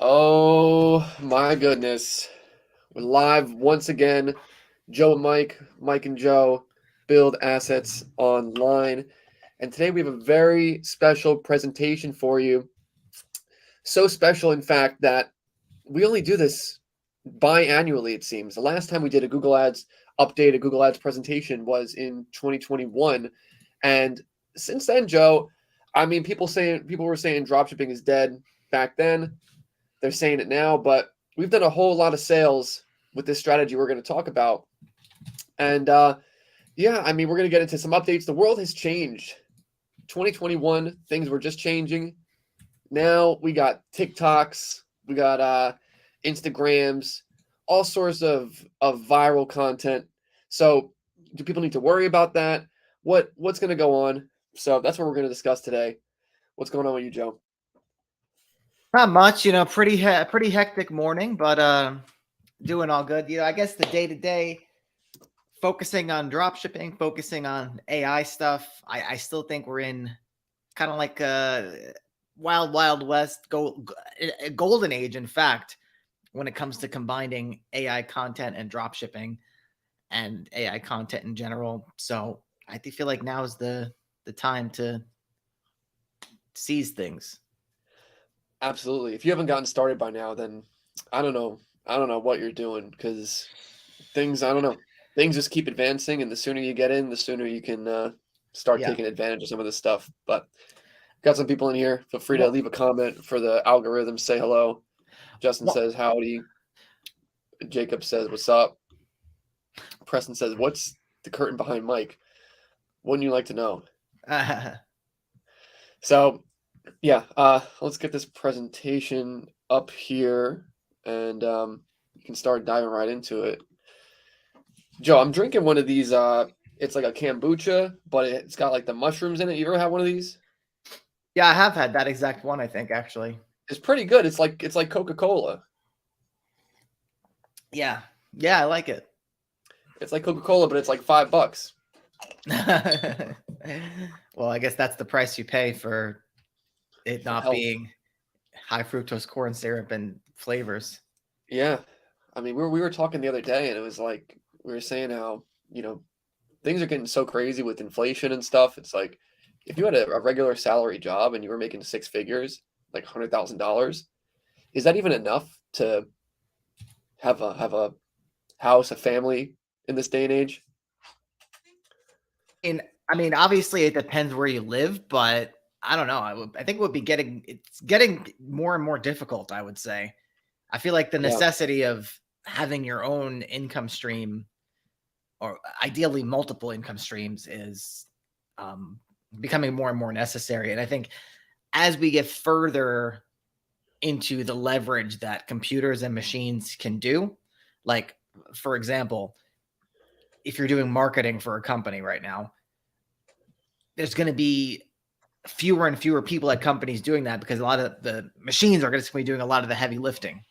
Oh my goodness. We're live once again. Joe and Mike and Joe build assets online. And today we have a very special presentation for you. So special, in fact, that we only do this biannually, it seems. The last time we did a Google Ads update, a Google Ads presentation was in 2021. And since then, Joe, I mean, people were saying dropshipping is dead back then. They're saying it now, but we've done a whole lot of sales with this strategy we're going to talk about. And yeah, I mean, we're going to get into some updates. The world has changed. 2021, things were just changing. Now we got TikToks, we got Instagrams, all sorts of viral content. So do people need to worry about that? What's going to go on? So that's what we're going to discuss today. What's going on with you, Joe? Not much, pretty hectic morning, but doing all good. I guess the day to day, focusing on drop shipping, focusing on AI stuff. I still think we're in kind of like a wild west, golden age. In fact, when it comes to combining AI content and drop shipping and AI content in general. So I feel like now is the time to seize things. Absolutely. If you haven't gotten started by now, then I don't know. I don't know what you're doing because I don't know. Things just keep advancing, and the sooner you get in, the sooner you can start Yeah. taking advantage of some of this stuff. But got some people in here. Feel free to Well, leave a comment for the algorithm. Say hello. Justin well says howdy. Jacob says what's up. Preston says what's the curtain behind Mike? Wouldn't you like to know? So yeah, let's get this presentation up here, and you can start diving right into it. Joe, I'm drinking one of these. It's like a kombucha, but it's got like the mushrooms in it. You ever had one of these? yeah, I have had that exact one, I think, actually. It's pretty good. It's like Coca-Cola. Yeah. Yeah, I like it. It's like Coca-Cola, but it's like $5. Well, I guess that's the price you pay for it For not health. being high fructose corn syrup and flavors. Yeah. I mean, we were talking the other day, and it was like we were saying how, things are getting so crazy with inflation and stuff. It's like if you had a regular salary job and you were making six figures, like $100,000, is that even enough to have a house, a family in this day and age? And I mean, obviously it depends where you live, but I don't know. I think it's getting more and more difficult, I would say. I feel like the Yeah. necessity of having your own income stream, or ideally multiple income streams, is um, becoming more and more necessary. And I think as we get further into the leverage that computers and machines can do, like, for example, if you're doing marketing for a company right now, there's going to be fewer and fewer people at companies doing that because a lot of the machines are going to be doing a lot of the heavy lifting.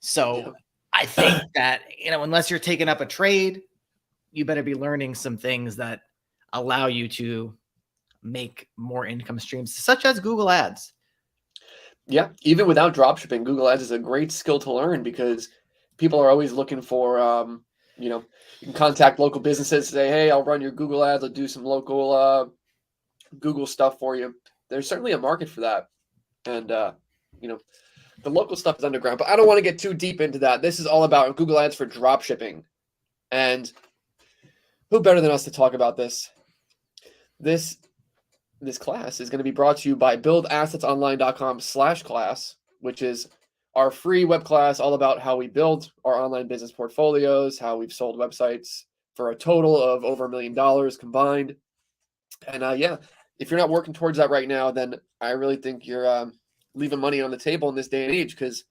So I think that, unless you're taking up a trade, you better be learning some things that allow you to make more income streams, such as Google Ads. Yeah, even without dropshipping, Google Ads is a great skill to learn because people are always looking for, you can contact local businesses, say, hey, I'll run your Google Ads, I'll do some local Google stuff for you. There's certainly a market for that. And, you know, the local stuff is underground, but I don't want to get too deep into that. This is all about Google Ads for dropshipping. And who better than us to talk about this? This this class is going to be brought to you by buildassetsonline.com/class, which is our free web class all about how we build our online business portfolios, how we've sold websites for a total of over $1 million combined. And yeah, if you're not working towards that right now, then I really think you're leaving money on the table in this day and age because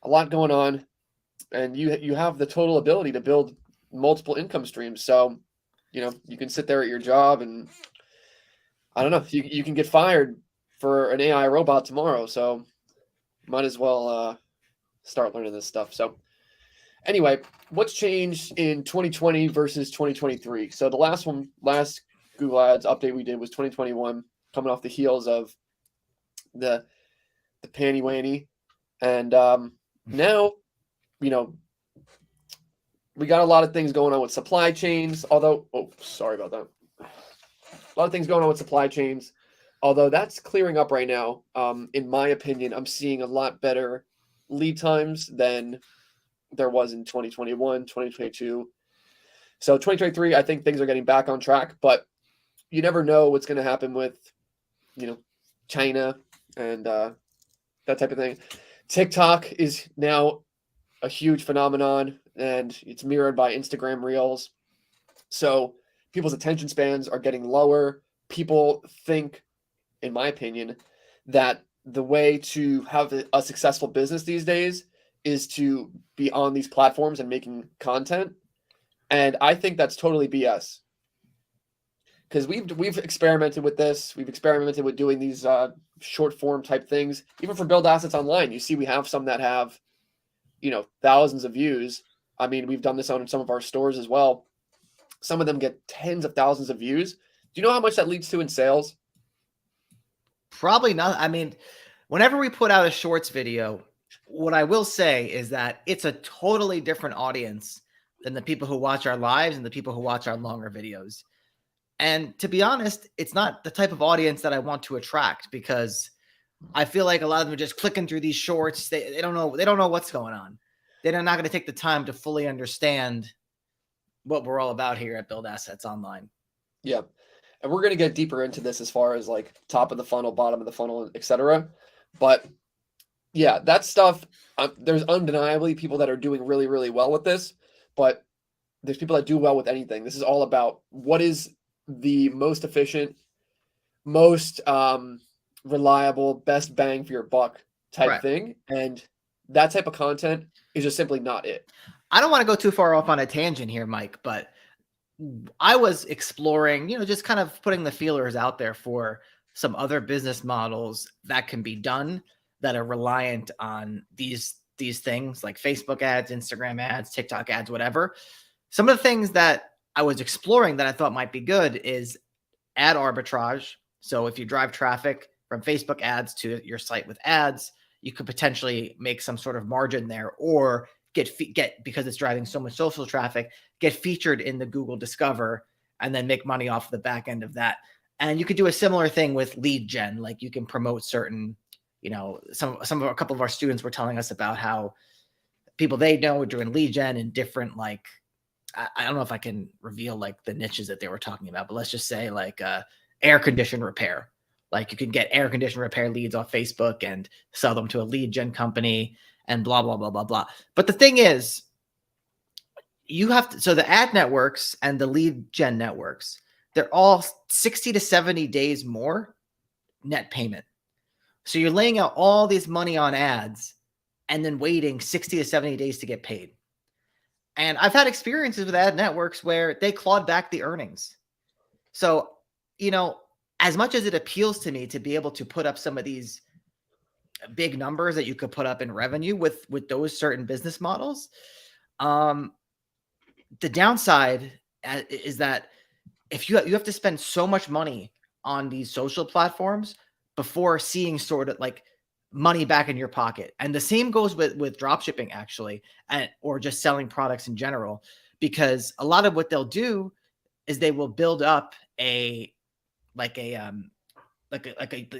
a lot going on, and you have the total ability to build multiple income streams. So, you can sit there at your job and I don't know, you can get fired for an AI robot tomorrow. So might as well start learning this stuff. So anyway, what's changed in 2020 versus 2023? So the last Google Ads update we did was 2021, coming off the heels of the the panty wanny. And now, you know, we got a lot of things going on with supply chains. Although, oh, sorry about that. A lot of things going on with supply chains. Although that's clearing up right now. In my opinion, I'm seeing a lot better lead times than there was in 2021, 2022. So 2023, I think things are getting back on track, but you never know what's going to happen with, China and that type of thing. TikTok is now a huge phenomenon, and it's mirrored by Instagram Reels. So people's attention spans are getting lower. People think, in my opinion, that the way to have a successful business these days is to be on these platforms and making content. And I think that's totally BS. Because we've experimented with this. We've experimented with doing these short form type things. Even for Build Assets Online, you see we have some that have, thousands of views. I mean, we've done this on some of our stores as well. Some of them get tens of thousands of views. Do you know how much that leads to in sales? Probably not. I mean, whenever we put out a shorts video, what I will say is that it's a totally different audience than the people who watch our lives and the people who watch our longer videos. And to be honest, it's not the type of audience that I want to attract, because I feel like a lot of them are just clicking through these shorts. They don't know what's going on. They're not going to take the time to fully understand what we're all about here at Build Assets Online. Yeah. And we're going to get deeper into this as far as like top of the funnel, bottom of the funnel, etc. But yeah, that stuff, there's undeniably people that are doing really, really well with this, but there's people that do well with anything. This is all about what is the most efficient, most reliable, best bang for your buck type thing. And that type of content is just simply not it. I don't want to go too far off on a tangent here, Mike, but I was exploring, just kind of putting the feelers out there for some other business models that can be done that are reliant on these things like Facebook ads, Instagram ads, TikTok ads, whatever. Some of the things that I was exploring that I thought might be good is ad arbitrage. So if you drive traffic from Facebook ads to your site with ads, you could potentially make some sort of margin there, or get because it's driving so much social traffic, get featured in the Google Discover and then make money off the back end of that. And you could do a similar thing with lead gen. Like you can promote certain, a couple of our students were telling us about how people they know are doing lead gen in different, like, I don't know if I can reveal like the niches that they were talking about, but let's just say like air condition repair. Like you can get air condition repair leads off Facebook and sell them to a lead gen company and blah, blah, blah, blah, blah. But the thing is, so the ad networks and the lead gen networks, they're all 60 to 70 days more net payment. So you're laying out all this money on ads and then waiting 60 to 70 days to get paid. And I've had experiences with ad networks where they clawed back the earnings. So, as much as it appeals to me to be able to put up some of these big numbers that you could put up in revenue with those certain business models, the downside is that if you have to spend so much money on these social platforms before seeing sort of like money back in your pocket. And the same goes with dropshipping, actually, or just selling products in general, because a lot of what they'll do is they will build up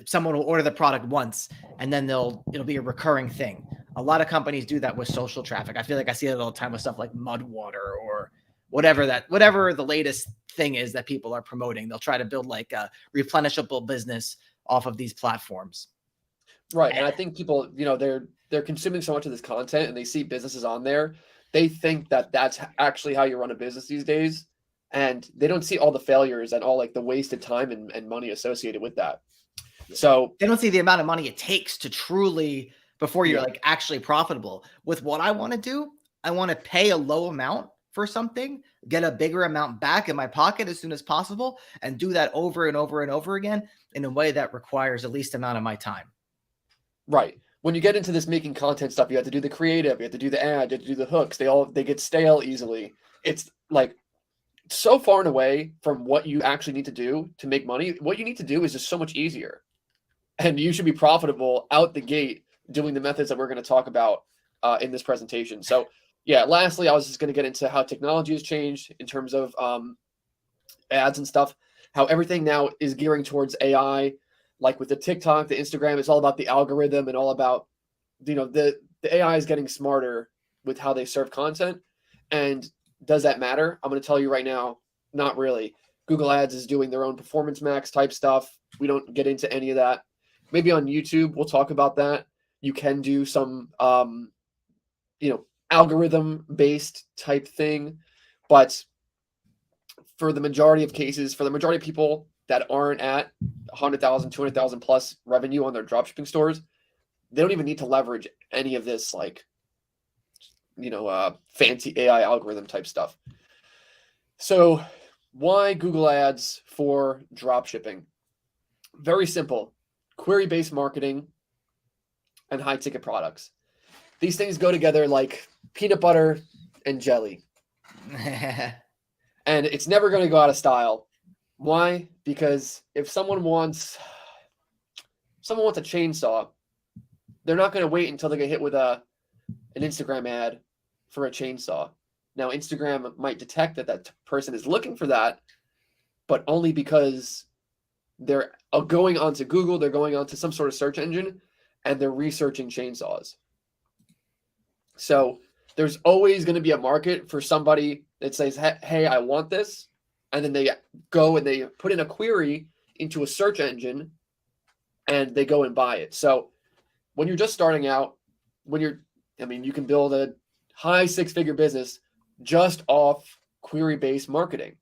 someone will order the product once and then it'll be a recurring thing. A lot of companies do that with social traffic. I feel like I see it all the time with stuff like Mud Water or whatever the latest thing is that people are promoting. They'll try to build like a replenishable business off of these platforms. Right. And I think people, they're consuming so much of this content and they see businesses on there. They think that that's actually how you run a business these days. And they don't see all the failures and all like the wasted time and money associated with that. So they don't see the amount of money it takes to truly, before you're like actually profitable. With what I want to do, I want to pay a low amount for something, get a bigger amount back in my pocket as soon as possible, and do that over and over and over again in a way that requires the least amount of my time. Right. When you get into this making content stuff, you have to do the creative, you have to do the ad, you have to do the hooks. They get stale easily. It's like so far and away from what you actually need to do to make money. What you need to do is just so much easier. and you should be profitable out the gate doing the methods that we're going to talk about in this presentation. So, yeah, lastly, I was just going to get into how technology has changed in terms of ads and stuff, how everything now is gearing towards AI, like with the TikTok, the Instagram, it's all about the algorithm and all about, the AI is getting smarter with how they serve content. And does that matter? I'm going to tell you right now, not really. Google Ads is doing their own Performance Max type stuff. We don't get into any of that. Maybe on YouTube, we'll talk about that. You can do some, algorithm based type thing. But for the majority of cases, for the majority of people that aren't at 100,000, 200,000 plus revenue on their dropshipping stores, they don't even need to leverage any of this, like, fancy AI algorithm type stuff. So why Google Ads for dropshipping? Very simple. Query-based marketing and high-ticket products. These things go together like peanut butter and jelly. And it's never going to go out of style. Why? Because if someone wants a chainsaw, they're not going to wait until they get hit with an Instagram ad for a chainsaw. Now, Instagram might detect that person is looking for that, but only because they're going onto Google, they're going onto some sort of search engine, and they're researching chainsaws. So there's always going to be a market for somebody that says, hey, I want this. And then they go and they put in a query into a search engine and they go and buy it. So when you're just starting out, you can build a high 6-figure business just off query-based marketing.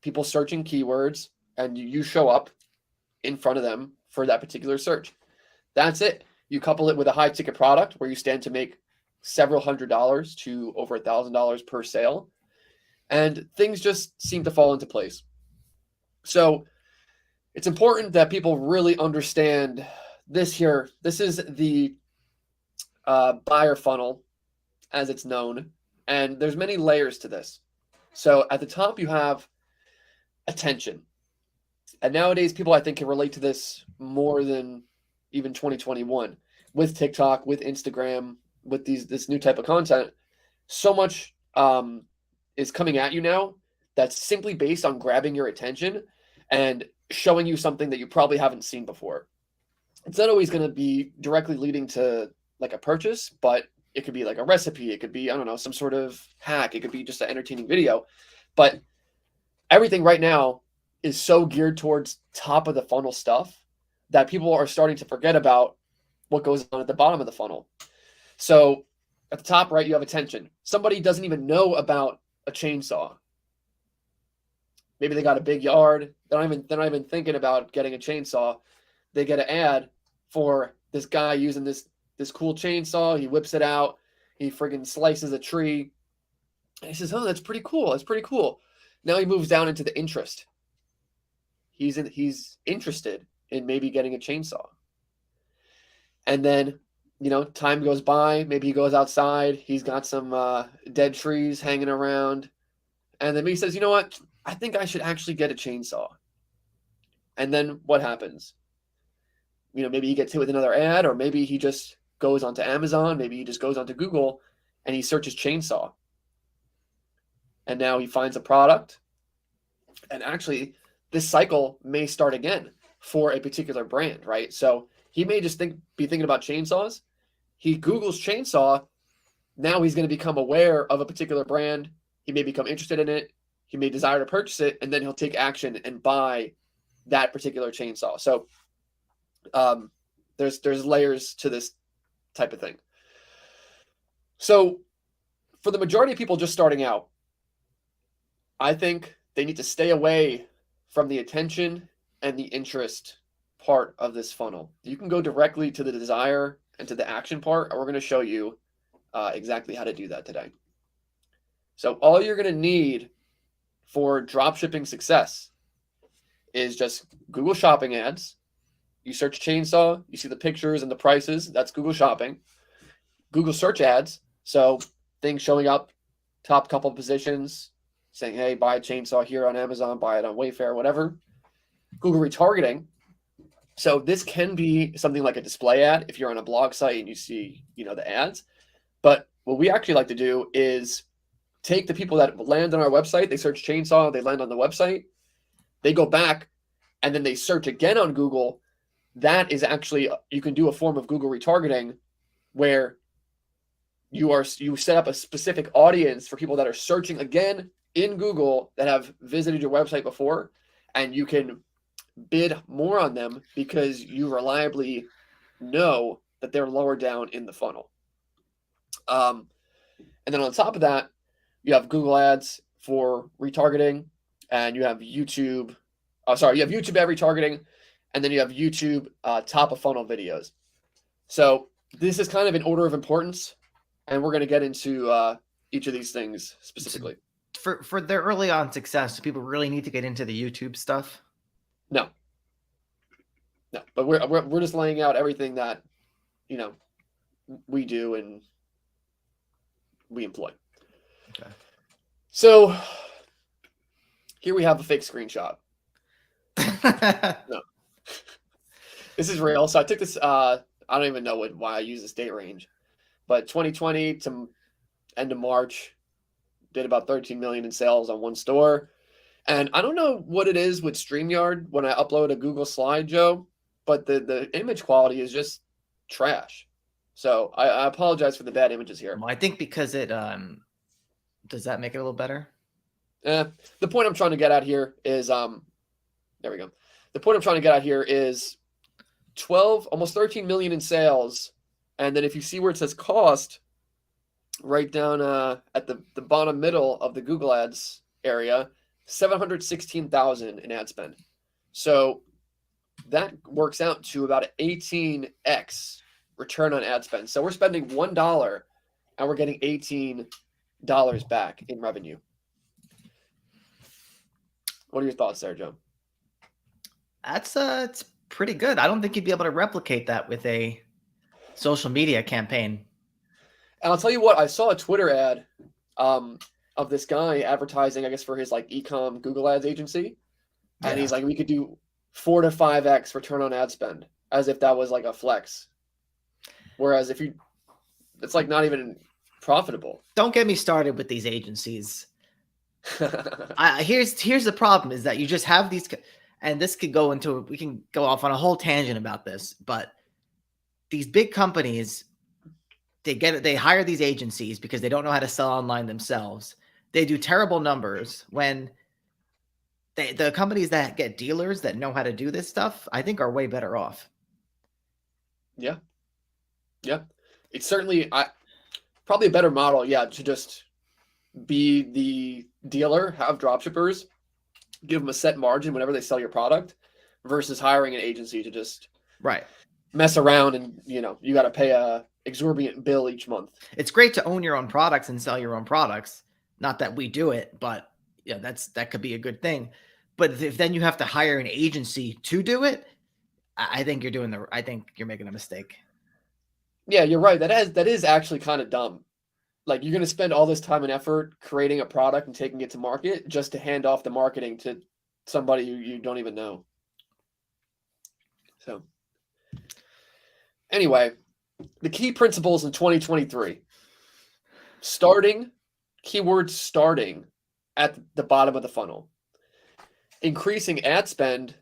People searching keywords and you show up in front of them for that particular search. That's it. You couple it with a high ticket product where you stand to make several $100s to over $1,000 per sale, and things just seem to fall into place. So it's important that people really understand this here. This is the buyer funnel, as it's known, and there's many layers to this. So at the top, you have attention. And nowadays, people, I think, can relate to this more than even 2021 with TikTok, with Instagram, with this new type of content. So much is coming at you now that's simply based on grabbing your attention and showing you something that you probably haven't seen before. It's not always going to be directly leading to like a purchase, but it could be like a recipe. It could be, I don't know, some sort of hack. It could be just an entertaining video. But everything right now is so geared towards top of the funnel stuff that people are starting to forget about what goes on at the bottom of the funnel. So at the top right, you have attention. Somebody doesn't even know about a chainsaw. Maybe they got a big yard. They're not even thinking about getting a chainsaw. They get an ad for this guy using this cool chainsaw. He whips it out. He friggin' slices a tree. And he says, "Oh, that's pretty cool. That's pretty cool." Now he moves down into the interest. He's interested in maybe getting a chainsaw. And then, time goes by. Maybe he goes outside. He's got some dead trees hanging around. And then he says, "You know what? I think I should actually get a chainsaw." And then what happens? Maybe he gets hit with another ad, or maybe he just goes onto Amazon. Maybe he just goes onto Google and he searches chainsaw. And now he finds a product. And actually, this cycle may start again for a particular brand, right? So he may just be thinking about chainsaws. He Googles chainsaw. Now he's going to become aware of a particular brand. He may become interested in it. He may desire to purchase it, and then he'll take action and buy that particular chainsaw. So there's layers to this type of thing. So for the majority of people just starting out, I think they need to stay away from the attention and the interest part of this funnel. You can go directly to the desire and to the action part, and we're going to show you exactly how to do that today. So all you're going to need for dropshipping success is just Google Shopping ads. You search chainsaw, you see the pictures and the prices. That's Google Shopping. Google search ads. So things showing up, top couple positions, saying, "Hey, buy a chainsaw here on Amazon, buy it on Wayfair," whatever. Google retargeting. So this can be something like a display ad if you're on a blog site and you see, the ads. But what we actually like to do is take the people that land on our website, they search chainsaw, they land on the website, they go back and then they search again on Google. That is actually, you can do a form of Google retargeting where you set up a specific audience for people that are searching again in Google that have visited your website before, and you can bid more on them because you reliably know that they're lower down in the funnel. And then on top of that, you have Google Ads for retargeting, and you have YouTube. You have YouTube ad retargeting, and then you have YouTube top of funnel videos. So this is kind of in order of importance, and we're going to get into each of these things specifically. For their early on success, do people really need to get into the YouTube stuff? No, but we're just laying out everything that we do and we employ. Okay. So here we have a fake screenshot. No, this is real. So I took this. I don't even know why I use this date range, but 2020 to end of March, did about 13 million in sales on one store. And I don't know what it is with StreamYard when I upload a Google slide, Joe, but the image quality is just trash. So I apologize for the bad images here. Well, I think because it does that make it a little better? The point I'm trying to get at here is there we go. The point I'm trying to get at here is 12, almost 13 million in sales. And then if you see where it says cost, right down at the bottom middle of the Google Ads area, 716,000 in ad spend. So that works out to about 18x return on ad spend. So we're spending $1 and we're getting $18 back in revenue. What are your thoughts there, Joe? That's it's pretty good. I don't think you'd be able to replicate that with a social media campaign. And I'll tell you what, I saw a Twitter ad of this guy advertising, I guess, for his like ecom Google Ads agency. And he's like, we could do 4 to 5x return on ad spend, as if that was like a flex. Whereas it's like not even profitable. Don't get me started with these agencies. Here's the problem is that you just have these, and this could go into, we can go off on a whole tangent about this, but these big companies, they hire these agencies because they don't know how to sell online themselves. They do terrible numbers when the companies that get dealers that know how to do this stuff, I think, are way better off. Yeah. It's certainly probably a better model, to just be the dealer, have dropshippers, give them a set margin whenever they sell your product, versus hiring an agency to just mess around and you got to pay a exorbitant bill each month. It's great to own your own products and sell your own products. Not that we do it, but that could be a good thing. But if then you have to hire an agency to do it, I think you're making a mistake. Yeah, you're right. That is actually kind of dumb. Like, you're going to spend all this time and effort creating a product and taking it to market just to hand off the marketing to somebody you don't even know. So anyway, the key principles in 2023. Keyword starting at the bottom of the funnel. Increasing ad spend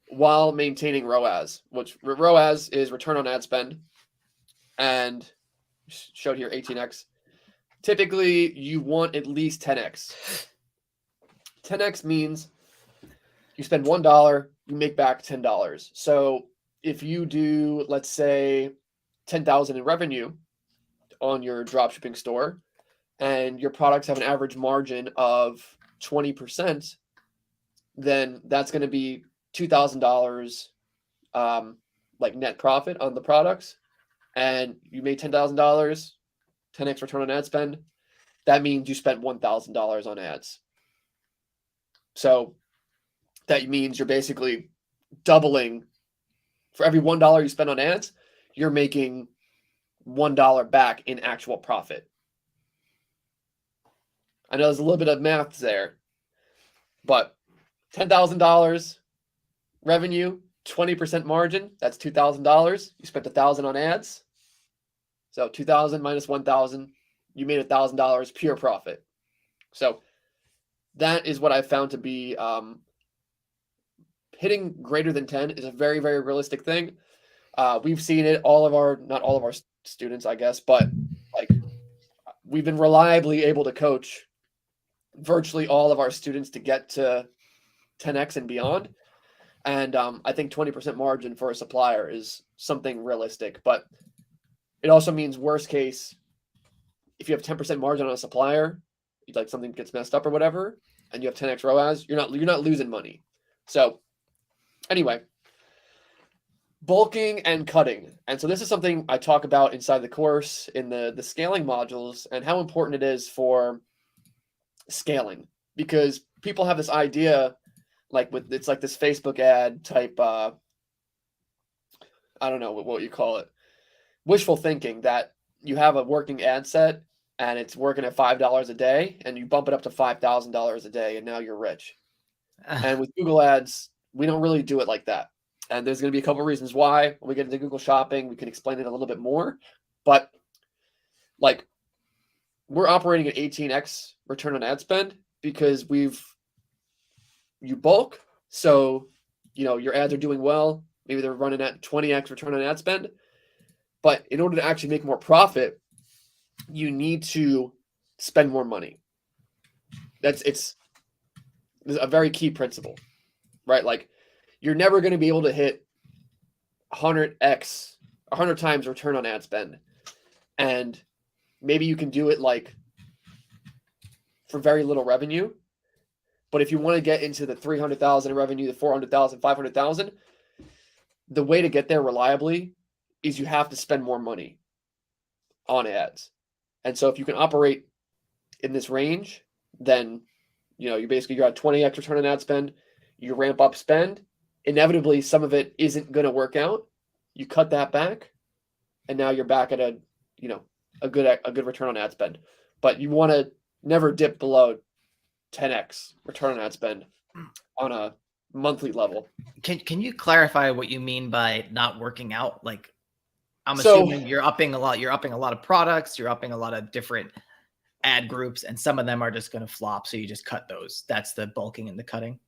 while maintaining ROAS, which ROAS is return on ad spend, and showed here 18x. Typically, you want at least 10x. 10x means you spend $1, you make back $10. So if you do, let's say, 10,000 in revenue on your dropshipping store, and your products have an average margin of 20%, then that's going to be $2,000 like net profit on the products, and you made $10,000, 10x return on ad spend. That means you spent $1,000 on ads. So that means you're basically doubling. For every $1 you spend on ads, you're making $1 back in actual profit. I know there's a little bit of math there, but $10,000 revenue, 20% margin, that's $2,000. You spent $1,000 on ads. So 2,000 minus 1,000, you made $1,000 pure profit. So that is what I found to be hitting greater than 10 is a very, very realistic thing. We've seen it, not all of our students, I guess, but like we've been reliably able to coach virtually all of our students to get to 10x and beyond. And I think 20% margin for a supplier is something realistic, but it also means worst case, if you have 10% margin on a supplier, like something gets messed up or whatever, and you have 10x ROAS, you're not losing money. So anyway, bulking and cutting. And so this is something I talk about inside the course in the scaling modules and how important it is for scaling, because people have this idea it's like this Facebook ad type I don't know what you call it, wishful thinking that you have a working ad set and it's working at $5 a day and you bump it up to $5,000 a day and now you're rich. And with Google ads, we don't really do it like that. And there's going to be a couple of reasons why. When we get into Google shopping, we can explain it a little bit more. But like we're operating at 18x return on ad spend because you bulk. So, your ads are doing well. Maybe they're running at 20x return on ad spend. But in order to actually make more profit, you need to spend more money. It's a very key principle, right? Like you're never going to be able to hit 100 times return on ad spend. And maybe you can do it like for very little revenue. But if you want to get into the 300,000 in revenue, the 400,000, 500,000, the way to get there reliably is you have to spend more money on ads. And so if you can operate in this range, then you're at 20x return on ad spend, you ramp up spend, inevitably some of it isn't going to work out. You cut that back, and now you're back at a good return on ad spend. But you want to never dip below 10x return on ad spend on a monthly level. Can you clarify what you mean by not working out? Like, I'm assuming you're upping a lot. You're upping a lot of products. You're upping a lot of different ad groups, and some of them are just going to flop. So you just cut those. That's the bulking and the cutting.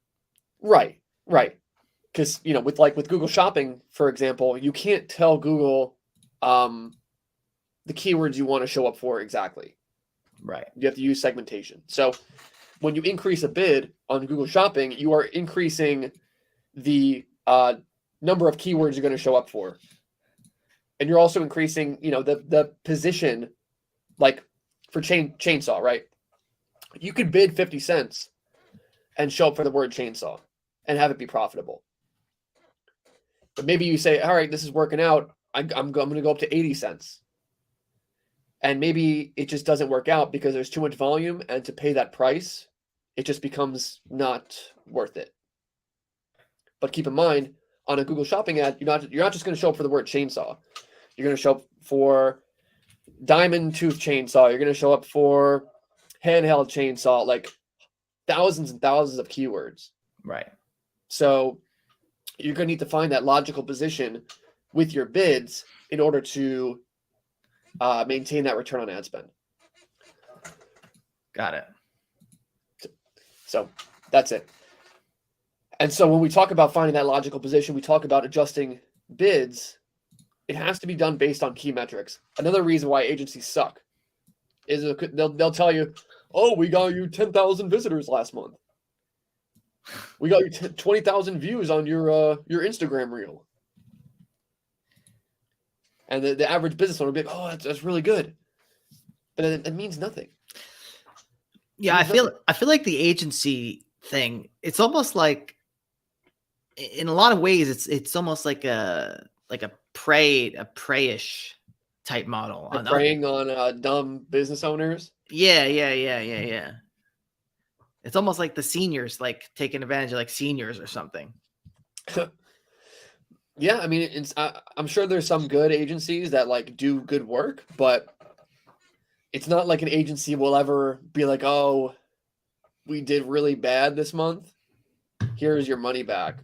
Right. Because with Google Shopping, for example, you can't tell Google the keywords you want to show up for exactly. Right. You have to use segmentation. So when you increase a bid on Google Shopping, you are increasing the number of keywords you're going to show up for. And you're also increasing, the position, like for chainsaw, right? You could bid 50 cents and show up for the word chainsaw and have it be profitable. But maybe you say, all right, this is working out. I'm going to go up to 80 cents. And maybe it just doesn't work out because there's too much volume, and to pay that price, it just becomes not worth it. But keep in mind, on a Google Shopping ad, you're not just going to show up for the word chainsaw. You're going to show up for diamond tooth chainsaw. You're going to show up for handheld chainsaw, like thousands and thousands of keywords. Right. So you're going to need to find that logical position with your bids in order to maintain that return on ad spend. Got it. So that's it. And so when we talk about finding that logical position, we talk about adjusting bids. It has to be done based on key metrics. Another reason why agencies suck is they'll tell you, oh, we got you 10,000 visitors last month. We got you 20,000 views on your Instagram reel. And the average business owner will be like, oh, that's really good. But it means nothing. Yeah, I feel like the agency thing, it's almost like, in a lot of ways, it's almost like a preyish type model. They're preying on dumb business owners. Yeah. It's almost like the seniors, like taking advantage of like seniors or something. Yeah, I mean, I'm sure there's some good agencies that like do good work, but it's not like an agency will ever be like, oh, we did really bad this month. Here's your money back.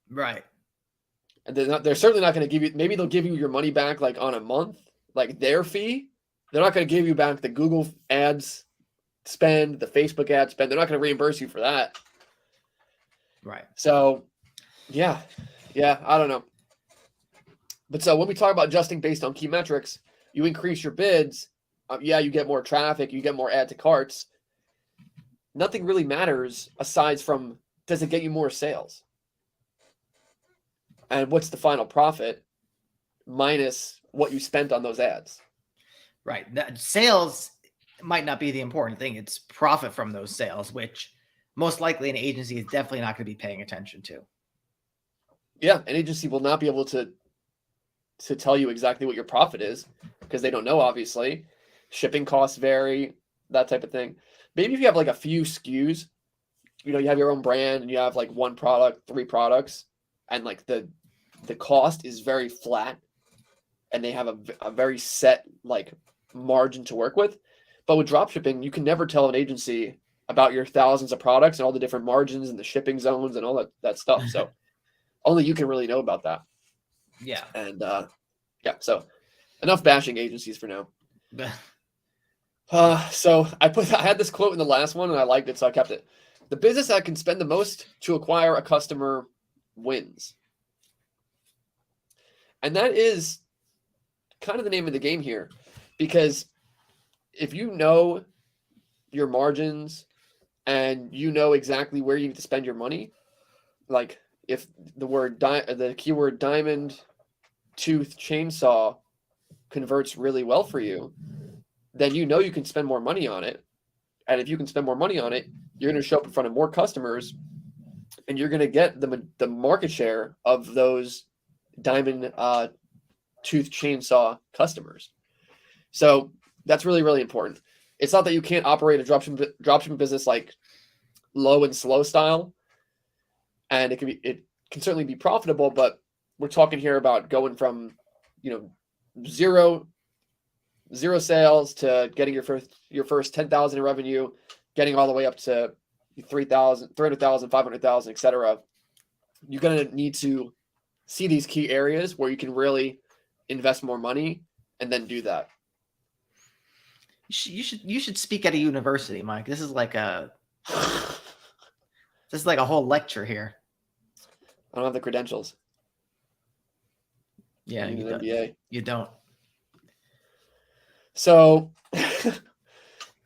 Right. And they're certainly not going to give you, maybe they'll give you your money back like on a month, like their fee. They're not going to give you back the Google ads spend, the Facebook ad spend. They're not going to reimburse you for that. Right. So, yeah, I don't know. But so when we talk about adjusting based on key metrics, you increase your bids. Yeah, you get more traffic, you get more add to carts. Nothing really matters aside from, does it get you more sales? And what's the final profit minus what you spent on those ads? Right. That sales might not be the important thing. It's profit from those sales, which most likely an agency is definitely not going to be paying attention to. Yeah, an agency will not be able to tell you exactly what your profit is because they don't know, obviously. Shipping costs vary, that type of thing. Maybe if you have like a few SKUs, you have your own brand and you have like one product, 3 products, and like the cost is very flat and they have a very set like margin to work with. But with dropshipping, you can never tell an agency about your thousands of products and all the different margins and the shipping zones and all that stuff. So only you can really know about that. Yeah. And yeah, so enough bashing agencies for now. So I had this quote in the last one and I liked it, so I kept it. The business that can spend the most to acquire a customer wins. And that is kind of the name of the game here, because if you know your margins and you know exactly where you need to spend your money, like if the keyword diamond tooth chainsaw converts really well for you, then you know you can spend more money on it. And if you can spend more money on it, you're going to show up in front of more customers and you're going to get the market share of those diamond tooth chainsaw customers. So that's really, really important. It's not that you can't operate a dropshipping business like low and slow style, and it can certainly be profitable, but we're talking here about going from zero sales to getting your first 10,000 in revenue, getting all the way up to 3,000, 300,000, 500,000, etc. You're going to need to see these key areas where you can really invest more money and then do that. You should speak at a university, Mike. This is like a whole lecture here. I don't have the credentials. Yeah, you need an MBA. You don't. So,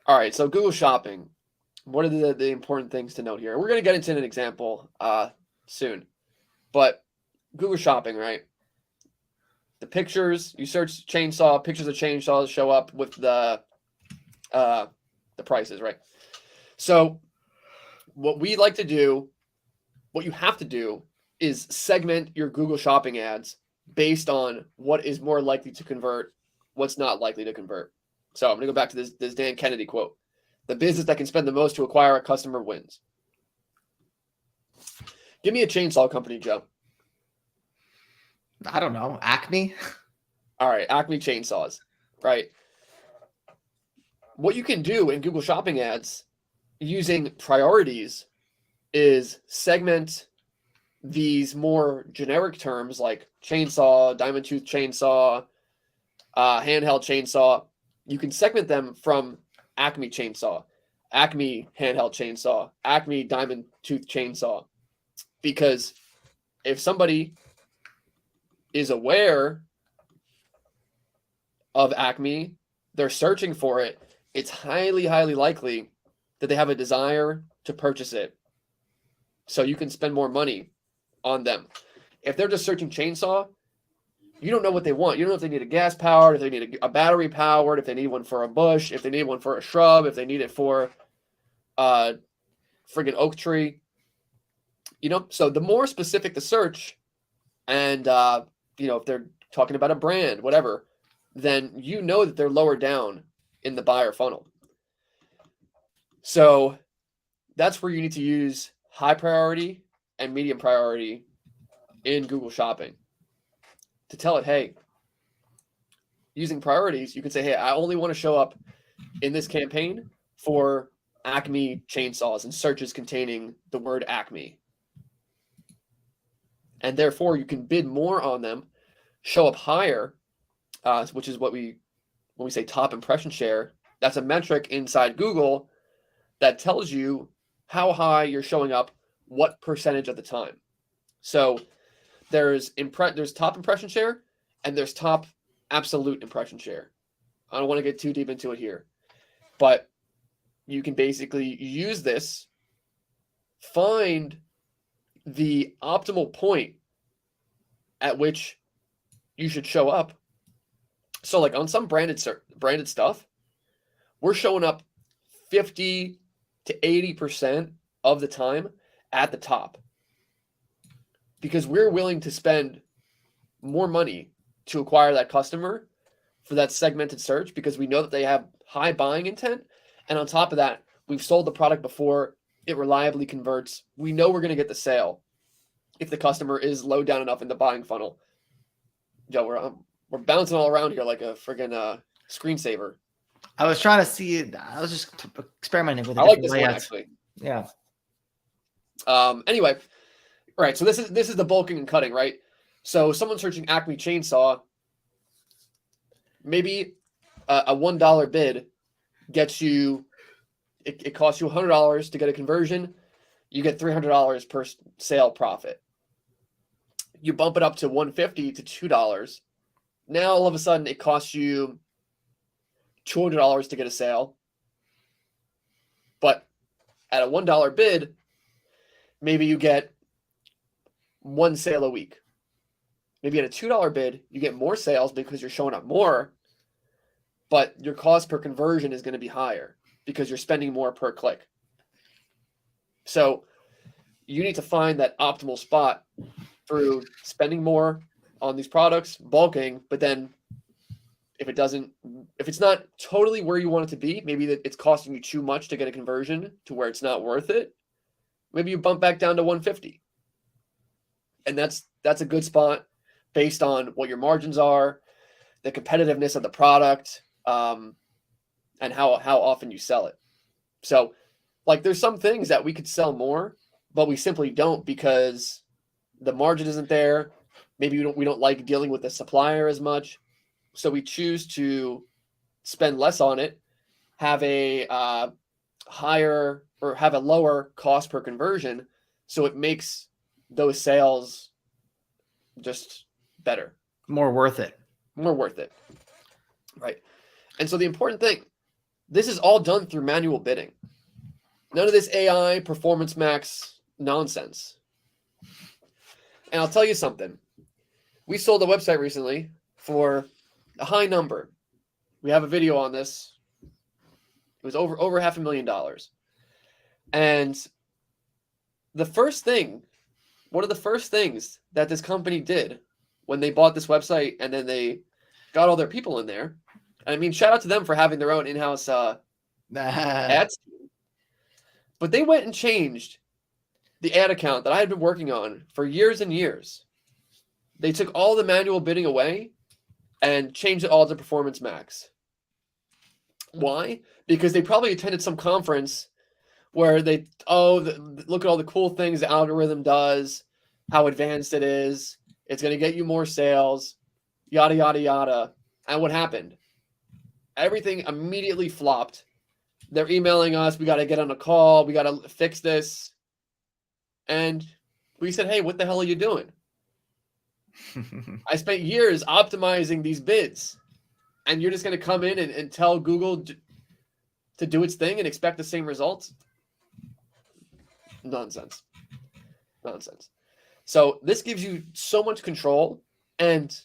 all right. So Google Shopping. What are the important things to note here? We're going to get into an example soon, but Google Shopping, right? The pictures, you search chainsaw, pictures of chainsaws show up with the prices, right? So what we like to do, what you have to do is segment your Google Shopping ads based on what is more likely to convert, what's not likely to convert. So I'm going to go back to this Dan Kennedy quote. The business that can spend the most to acquire a customer wins. Give me a chainsaw company, Joe. I don't know. Acme? All right, Acme chainsaws, right? What you can do in Google Shopping ads using priorities is segment these more generic terms like chainsaw, diamond tooth chainsaw, handheld chainsaw. You can segment them from Acme chainsaw, Acme handheld chainsaw, Acme diamond tooth chainsaw. Because if somebody is aware of Acme, they're searching for it, it's highly, highly likely that they have a desire to purchase it. So you can spend more money on them. If they're just searching chainsaw, you don't know what they want. You don't know if they need a gas powered, if they need a battery powered, if they need one for a bush, if they need one for a shrub, if they need it for a friggin' oak tree. So the more specific the search, and if they're talking about a brand, whatever, then you know that they're lower down in the buyer funnel. So that's where you need to use high priority and medium priority in Google Shopping to tell it, hey, using priorities, you can say, hey, I only want to show up in this campaign for Acme chainsaws and searches containing the word Acme. and therefore you can bid more on them, show up higher, which is when we say top impression share, that's a metric inside Google that tells you how high you're showing up, what percentage of the time. So there's top impression share and there's top absolute impression share. I don't want to get too deep into it here, but you can basically use this, find the optimal point at which you should show up. So like on some branded stuff, we're showing up 50 to 80% of the time at the top because we're willing to spend more money to acquire that customer for that segmented search because we know that they have high buying intent. And on top of that, we've sold the product before, it reliably converts. We know we're going to get the sale if the customer is low down enough in the buying funnel. Joe, we're bouncing all around here like a friggin' screensaver. I was trying to see. I was just experimenting with. I like this one actually. Yeah. Anyway, all right. So this is the bulking and cutting, right? So someone searching Acme chainsaw, maybe a $1 bid gets you. It costs you $100 to get a conversion. You get $300 per sale profit. You bump it up to $150 to $2. Now all of a sudden it costs you $200 to get a sale. But at a $1 bid, maybe you get one sale a week. Maybe at a $2 bid, you get more sales because you're showing up more, but your cost per conversion is going to be higher because you're spending more per click. So you need to find that optimal spot through spending more on these products, bulking, but then if it's not totally where you want it to be, maybe that it's costing you too much to get a conversion to where it's not worth it, maybe you bump back down to 150. And that's a good spot based on what your margins are, the competitiveness of the product, and how often you sell it. So like there's some things that we could sell more, but we simply don't because the margin isn't there. Maybe we don't like dealing with the supplier as much. So we choose to spend less on it, have a higher or have a lower cost per conversion. So it makes those sales just better. More worth it. Right. And so the important thing, this is all done through manual bidding. None of this AI performance max nonsense. And I'll tell you something. We sold a website recently for a high number. We have a video on this. It was over $500,000. And one of the first things that this company did when they bought this website and then they got all their people in there, I mean, shout out to them for having their own in-house ads team. But they went and changed the ad account that I had been working on for years and years. They took all the manual bidding away and changed it all to Performance Max. Why? Because they probably attended some conference where look at all the cool things the algorithm does, how advanced it is. It's going to get you more sales, yada, yada, yada. And what happened? Everything immediately flopped. They're emailing us. We got to get on a call. We got to fix this. And we said, hey, what the hell are you doing? I spent years optimizing these bids. And you're just going to come in and tell Google to do its thing and expect the same results? Nonsense. So this gives you so much control. And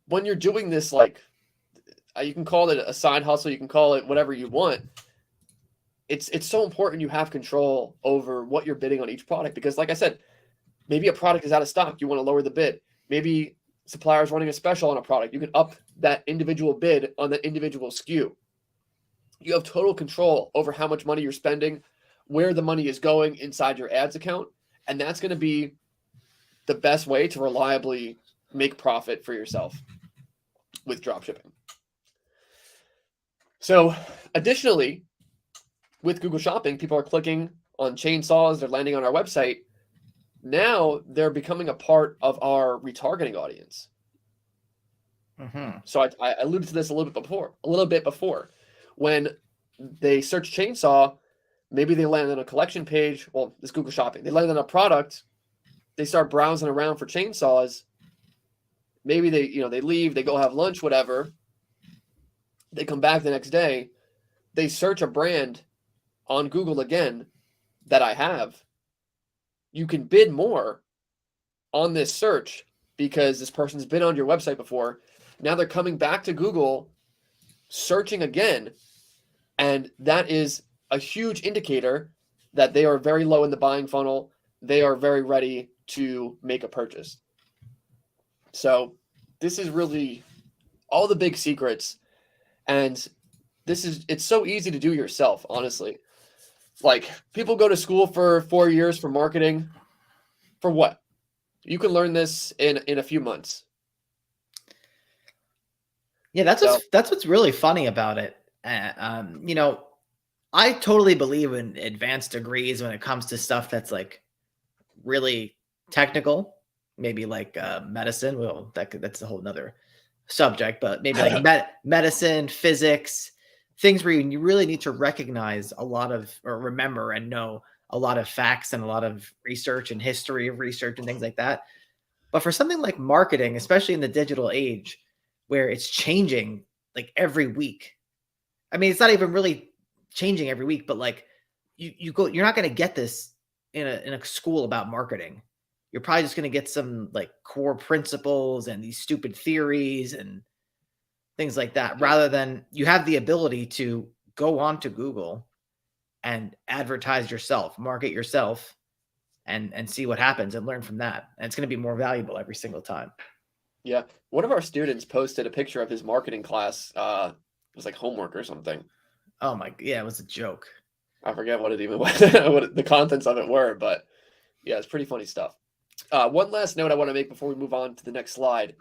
when you're doing this, like, you can call it a side hustle, you can call it whatever you want. It's so important you have control over what you're bidding on each product because, like I said, maybe a product is out of stock. You want to lower the bid. Maybe supplier's running a special on a product. You can up that individual bid on that individual SKU. You have total control over how much money you're spending, where the money is going inside your ads account, and that's going to be the best way to reliably make profit for yourself with dropshipping. So additionally, with Google Shopping, people are clicking on chainsaws, they're landing on our website. now they're becoming a part of our retargeting audience. So I alluded to this a little bit before. When they search chainsaw, maybe they land on a collection page. Well, it's Google Shopping. They land on a product. They start browsing around for chainsaws. Maybe they leave, they go have lunch, whatever. They come back the next day. They search a brand on Google again that I have. You can bid more on this search because this person's been on your website before. Now they're coming back to Google, searching again, and that is a huge indicator that they are very low in the buying funnel. They are very ready to make a purchase. So this is really all the big secrets, and it's so easy to do yourself, honestly. Like, people go to school for 4 years for marketing. For what? You can learn this in a few months. Yeah, that's what's really funny about it. I totally believe in advanced degrees when it comes to stuff that's like really technical, maybe like medicine. Well, that's a whole nother subject, but maybe like medicine, physics, things where you really need to recognize a lot of, or remember and know a lot of facts and a lot of research and history of research and things like that. But for something like marketing, especially in the digital age, where it's changing like every week. I mean, it's not even really changing every week, but like you're not going to get this in a school about marketing. You're probably just going to get some like core principles and these stupid theories and things like that, rather than you have the ability to go on to Google and advertise yourself, market yourself, and see what happens and learn from that. And it's going to be more valuable every single time. Yeah. One of our students posted a picture of his marketing class. It was like homework or something. Oh yeah, it was a joke. I forget what it even was, what the contents of it were, but yeah, it's pretty funny stuff. One last note I want to make before we move on to the next slide.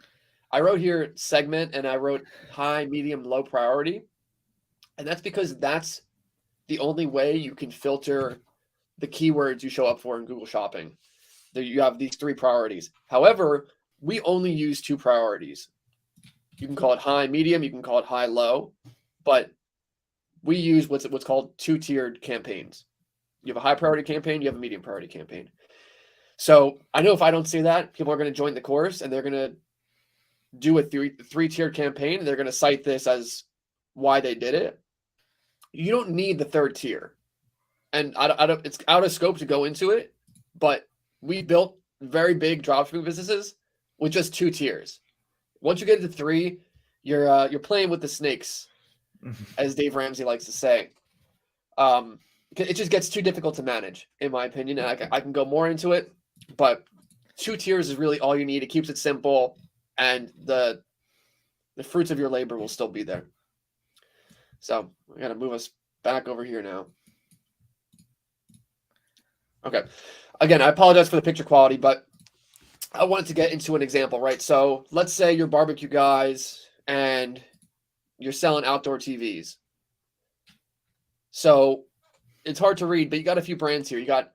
I wrote here segment, and I wrote high, medium, low priority. And that's because that's the only way you can filter the keywords you show up for in Google Shopping. You have these 3 priorities. However, we only use 2 priorities. You can call it high, medium, you can call it high, low, but we use what's called 2-tiered campaigns. You have a high priority campaign, you have a medium priority campaign. So I know if I don't say that, people are going to join the course and they're going to do a 3-tiered campaign, and they're going to cite this as why they did it. You don't need the 3rd tier. And it's out of scope to go into it, but we built very big dropshipping businesses with just 2 tiers. Once you get into 3, you're playing with the snakes, as Dave Ramsey likes to say. It just gets too difficult to manage, in my opinion. And I can go more into it, but 2 tiers is really all you need. It keeps it simple, and the fruits of your labor will still be there. So I got to move us back over here now. Okay. Again, I apologize for the picture quality, but I wanted to get into an example, right? So let's say you're barbecue guys and you're selling outdoor TVs. So it's hard to read, but you got a few brands here. You got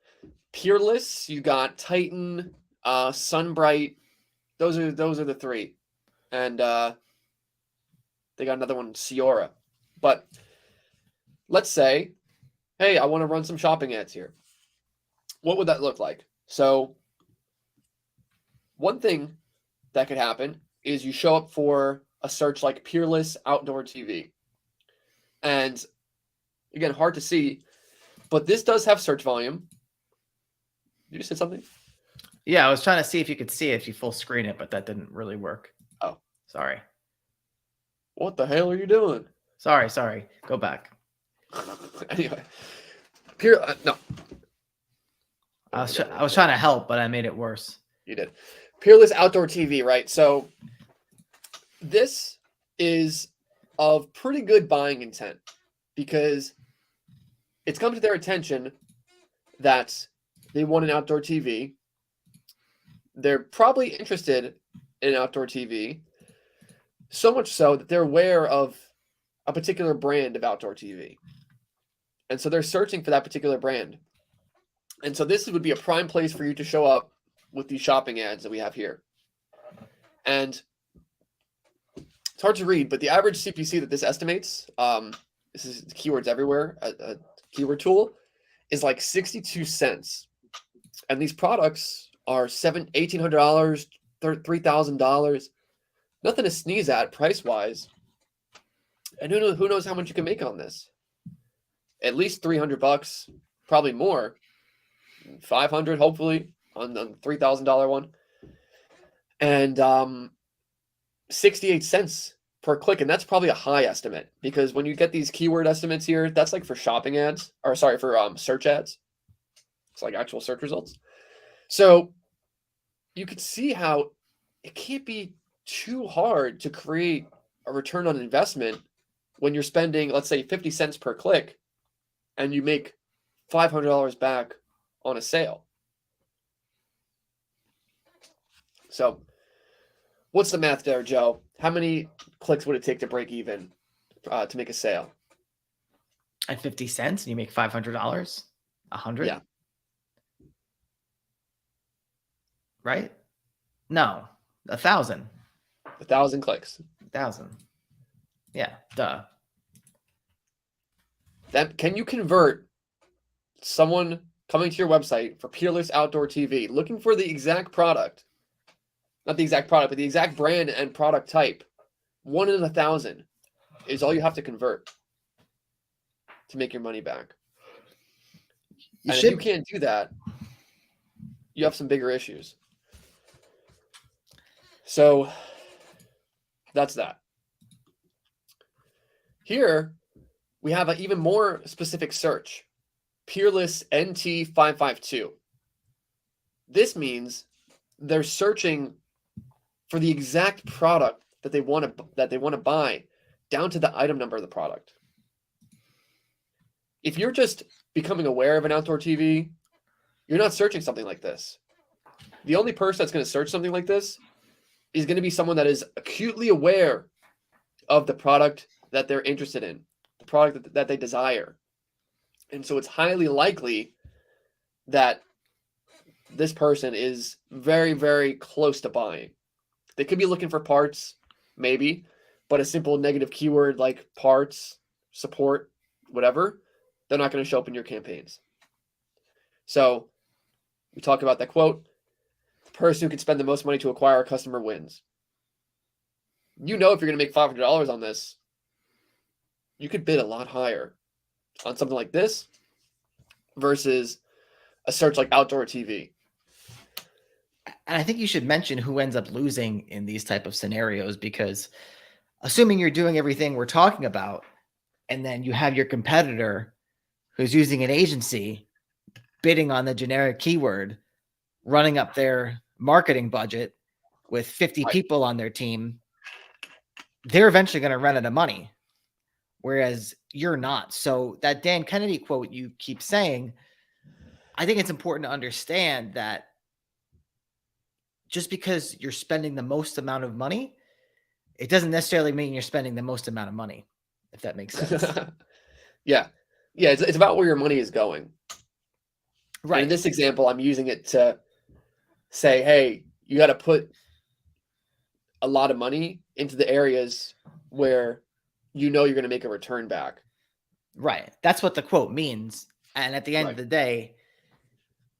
Peerless, you got Titan, Sunbright. Those are the 3. And they got another one, Ciora. But let's say, hey, I want to run some shopping ads here. What would that look like? So one thing that could happen is you show up for a search like Peerless Outdoor TV. And again, hard to see, but this does have search volume. Did you say something? Yeah, I was trying to see if you could see it if you full screen it, but that didn't really work. Oh. Sorry. What the hell are you doing? Sorry. Go back. Anyway. No. I was trying to help, but I made it worse. You did. Peerless Outdoor TV, right? So this is of pretty good buying intent because it's come to their attention that they want an outdoor TV. They're probably interested in outdoor TV, so much so that they're aware of a particular brand of outdoor TV. And so they're searching for that particular brand. And so this would be a prime place for you to show up with these shopping ads that we have here. And it's hard to read, but the average CPC that this estimates, this is keywords everywhere, a keyword tool, is like 62 cents. And these products are $1,800, $3,000. Nothing to sneeze at price-wise. And who knows how much you can make on this? At least $300, probably more. 500, hopefully, on the $3,000 one. And 68 cents per click. And that's probably a high estimate, because when you get these keyword estimates here, that's like for shopping ads, or sorry, for search ads. It's like actual search results. So you could see how it can't be too hard to create a return on investment when you're spending, let's say, 50 cents per click, and you make $500 back on a sale. So what's the math there, Joe? How many clicks would it take to break even to make a sale? At 50 cents and you make $500, 100? Yeah. Right? No, 1,000. 1,000 clicks. 1,000. Yeah, duh. That, can you convert someone coming to your website for Peerless Outdoor TV, looking for the exact product, not the exact product, but the exact brand and product type? 1 in 1,000 is all you have to convert to make your money back. If you can't do that, you have some bigger issues. So that's that. Here we have an even more specific search, Peerless NT552. This means they're searching for the exact product that they want to buy, down to the item number of the product. If you're just becoming aware of an outdoor TV, you're not searching something like this. The only person that's going to search something like this is going to be someone that is acutely aware of the product that they're interested in, the product that they desire. And so it's highly likely that this person is very, very close to buying. They could be looking for parts, maybe, but a simple negative keyword like parts, support, whatever, they're not going to show up in your campaigns. So we talk about that quote, the person who can spend the most money to acquire a customer wins. You know, if you're going to make $500 on this, you could bid a lot higher on something like this versus a search like outdoor TV. And I think you should mention who ends up losing in these type of scenarios, because assuming you're doing everything we're talking about, and then you have your competitor who's using an agency bidding on the generic keyword, running up their marketing budget with 50 people on their team, they're eventually going to run out of money, whereas you're not. So that Dan Kennedy quote you keep saying, I think it's important to understand that just because you're spending the most amount of money, it doesn't necessarily mean you're spending the most amount of money, if that makes sense. Yeah. It's about where your money is going. Right. And in this example, I'm using it to say, hey, you got to put a lot of money into the areas where you know you're going to make a return back. Right. That's what the quote means. And at the end of the day,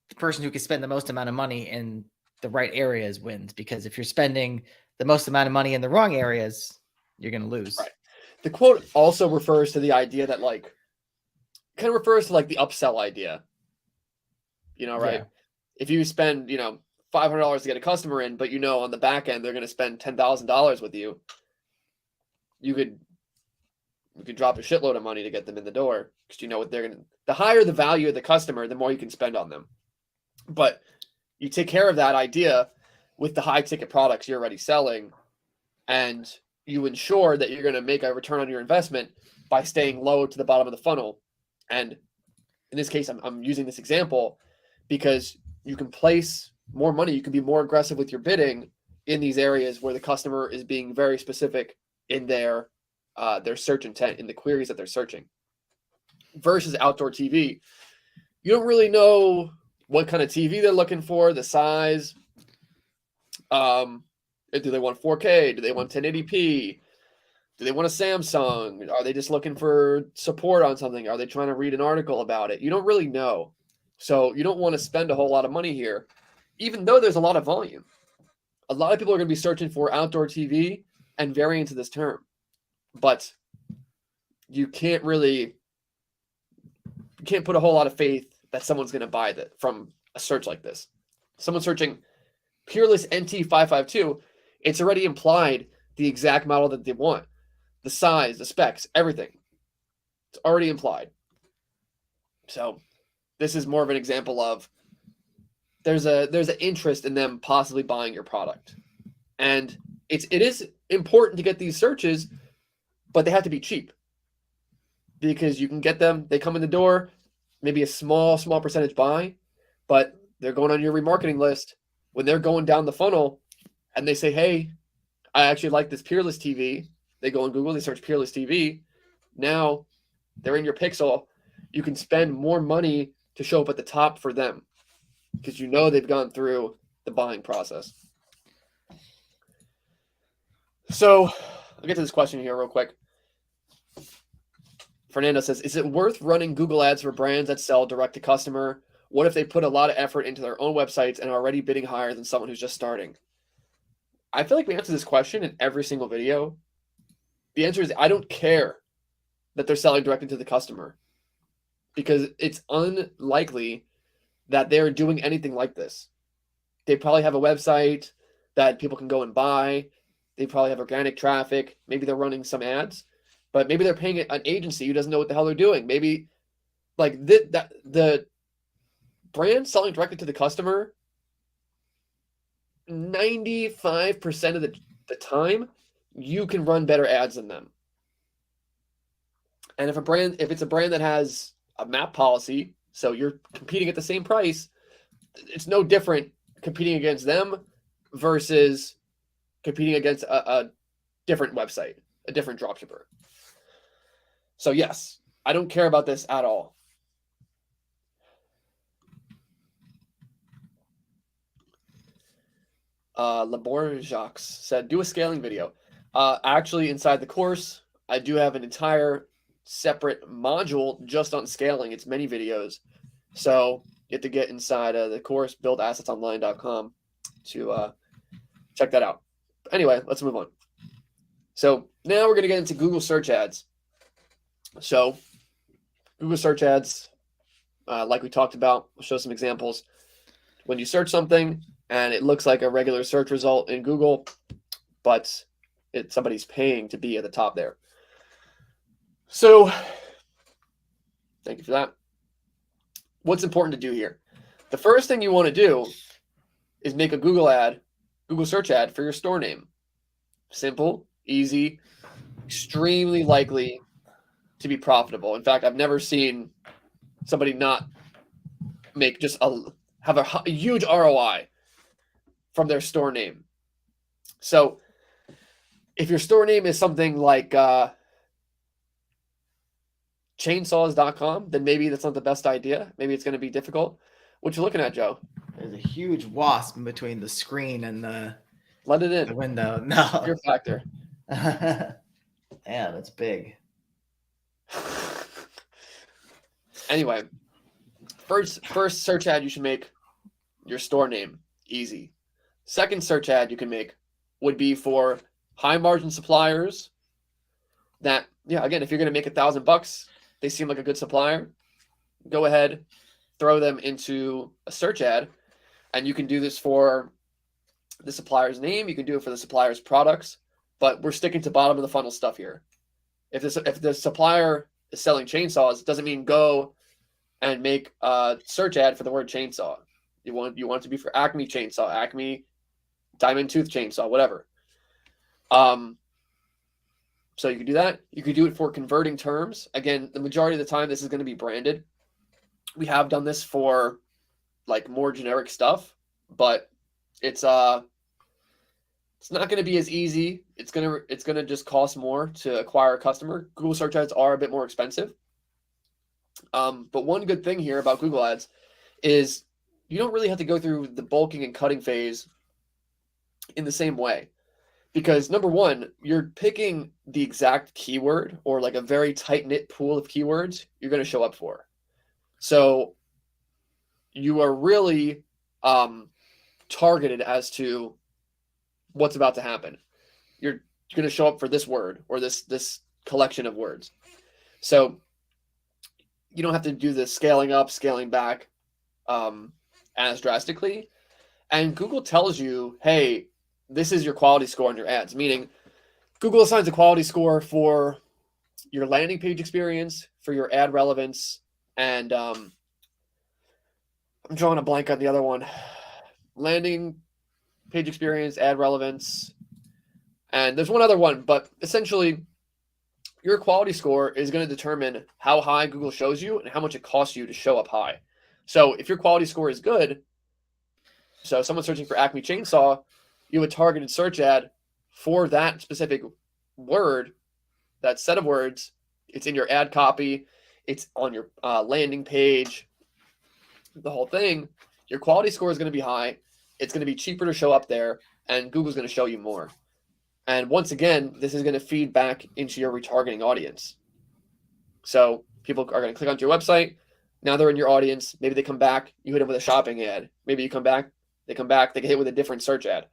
the person who can spend the most amount of money in the right areas wins, because if you're spending the most amount of money in the wrong areas, you're going to lose. Right. The quote also refers to the idea that like the upsell idea, right? Yeah. If you spend, $500 to get a customer in, but on the back end, they're going to spend $10,000 with you. You could drop a shitload of money to get them in the door, because you know what they're going to, the higher the value of the customer, the more you can spend on them. But you take care of that idea with the high ticket products you're already selling, and you ensure that you're going to make a return on your investment by staying low to the bottom of the funnel. And in this case, I'm using this example because you can place more money. You can be more aggressive with your bidding in these areas where the customer is being very specific in their search intent, in the queries that they're searching. Versus outdoor TV, you don't really know what kind of TV they're looking for, the size. Do they want 4K? Do they want 1080p? Do they want a Samsung? Are they just looking for support on something? Are they trying to read an article about it? You don't really know. So you don't want to spend a whole lot of money here, even though there's a lot of volume. A lot of people are going to be searching for outdoor TV and variants of this term. But you can't put a whole lot of faith that someone's going to buy that from a search like this. Someone searching Peerless NT552, it's already implied the exact model that they want. The size, the specs, everything. It's already implied. So this is more of an example of there's an interest in them possibly buying your product. And it is important to get these searches, but they have to be cheap. Because you can get them, they come in the door, maybe a small percentage buy, but they're going on your remarketing list. When they're going down the funnel and they say, hey, I actually like this Peerless TV, they go on Google, they search Peerless TV. Now they're in your pixel. You can spend more money to show up at the top for them because you know they've gone through the buying process. So I'll get to this question here real quick. Fernando says, is it worth running Google ads for brands that sell direct to customer? What if they put a lot of effort into their own websites and are already bidding higher than someone who's just starting? I feel like we answer this question in every single video. The answer is I don't care that they're selling directly to the customer because it's unlikely that they're doing anything like this. They probably have a website that people can go and buy. They probably have organic traffic. Maybe they're running some ads, but maybe they're paying an agency who doesn't know what the hell they're doing. Maybe like the brand selling directly to the customer, 95% of the time, you can run better ads than them. And if it's a brand that has a MAP policy, so you're competing at the same price, it's no different competing against them versus competing against a different website, a different dropshipper. So yes, I don't care about this at all. Laborjax said, do a scaling video. Actually, inside the course, I do have an entire separate module just on scaling. It's many videos. So you have to get inside the course, buildassetsonline.com to check that out. Anyway, let's move on. So now we're going to get into Google search ads. So Google search ads, like we talked about, we'll show some examples. When you search something and it looks like a regular search result in Google, but somebody's paying to be at the top there. So thank you for that. What's important to do here? The first thing you want to do is make a Google search ad for your store name. Simple, easy, extremely likely to be profitable. In fact, I've never seen somebody not make have a huge ROI from their store name. So if your store name is something like chainsaws.com, then maybe that's not the best idea. Maybe it's going to be difficult. What you looking at, Joe? There's a huge wasp between the screen and the Let it in. the window. No. Fear factor. Yeah, that's big. Anyway, first search ad you should make your store name. Easy. Second search ad you can make would be for high margin suppliers that, again, if you're going to make $1,000, they seem like a good supplier. Go ahead, throw them into a search ad, and you can do this for the supplier's name. You can do it for the supplier's products, but we're sticking to bottom of the funnel stuff here. If the supplier is selling chainsaws, it doesn't mean go and make a search ad for the word chainsaw. You want it to be for Acme chainsaw, Acme diamond tooth chainsaw, whatever. So you can do that. You could do it for converting terms. Again, the majority of the time, this is going to be branded. We have done this for like more generic stuff, but it's not going to be as easy. It's going to just cost more to acquire a customer. Google search ads are a bit more expensive. But one good thing here about Google ads is you don't really have to go through the bulking and cutting phase in the same way. Because number one, you're picking the exact keyword or like a very tight knit pool of keywords you're going to show up for. So you are really targeted as to what's about to happen. You're going to show up for this word or this collection of words. So you don't have to do the scaling up, scaling back as drastically. And Google tells you, hey, this is your quality score on your ads, meaning Google assigns a quality score for your landing page experience, for your ad relevance, and I'm drawing a blank on the other one. Landing page experience, ad relevance, and there's one other one, but essentially your quality score is going to determine how high Google shows you and how much it costs you to show up high. So if your quality score is good, so someone searching for Acme Chainsaw, you have a targeted search ad for that specific word, that set of words. It's in your ad copy. It's on your landing page, the whole thing. Your quality score is going to be high. It's going to be cheaper to show up there, and Google's going to show you more. And once again, this is going to feed back into your retargeting audience. So people are going to click onto your website. Now they're in your audience. Maybe they come back. You hit them with a shopping ad. Maybe you come back. They come back. They get hit with a different search ad.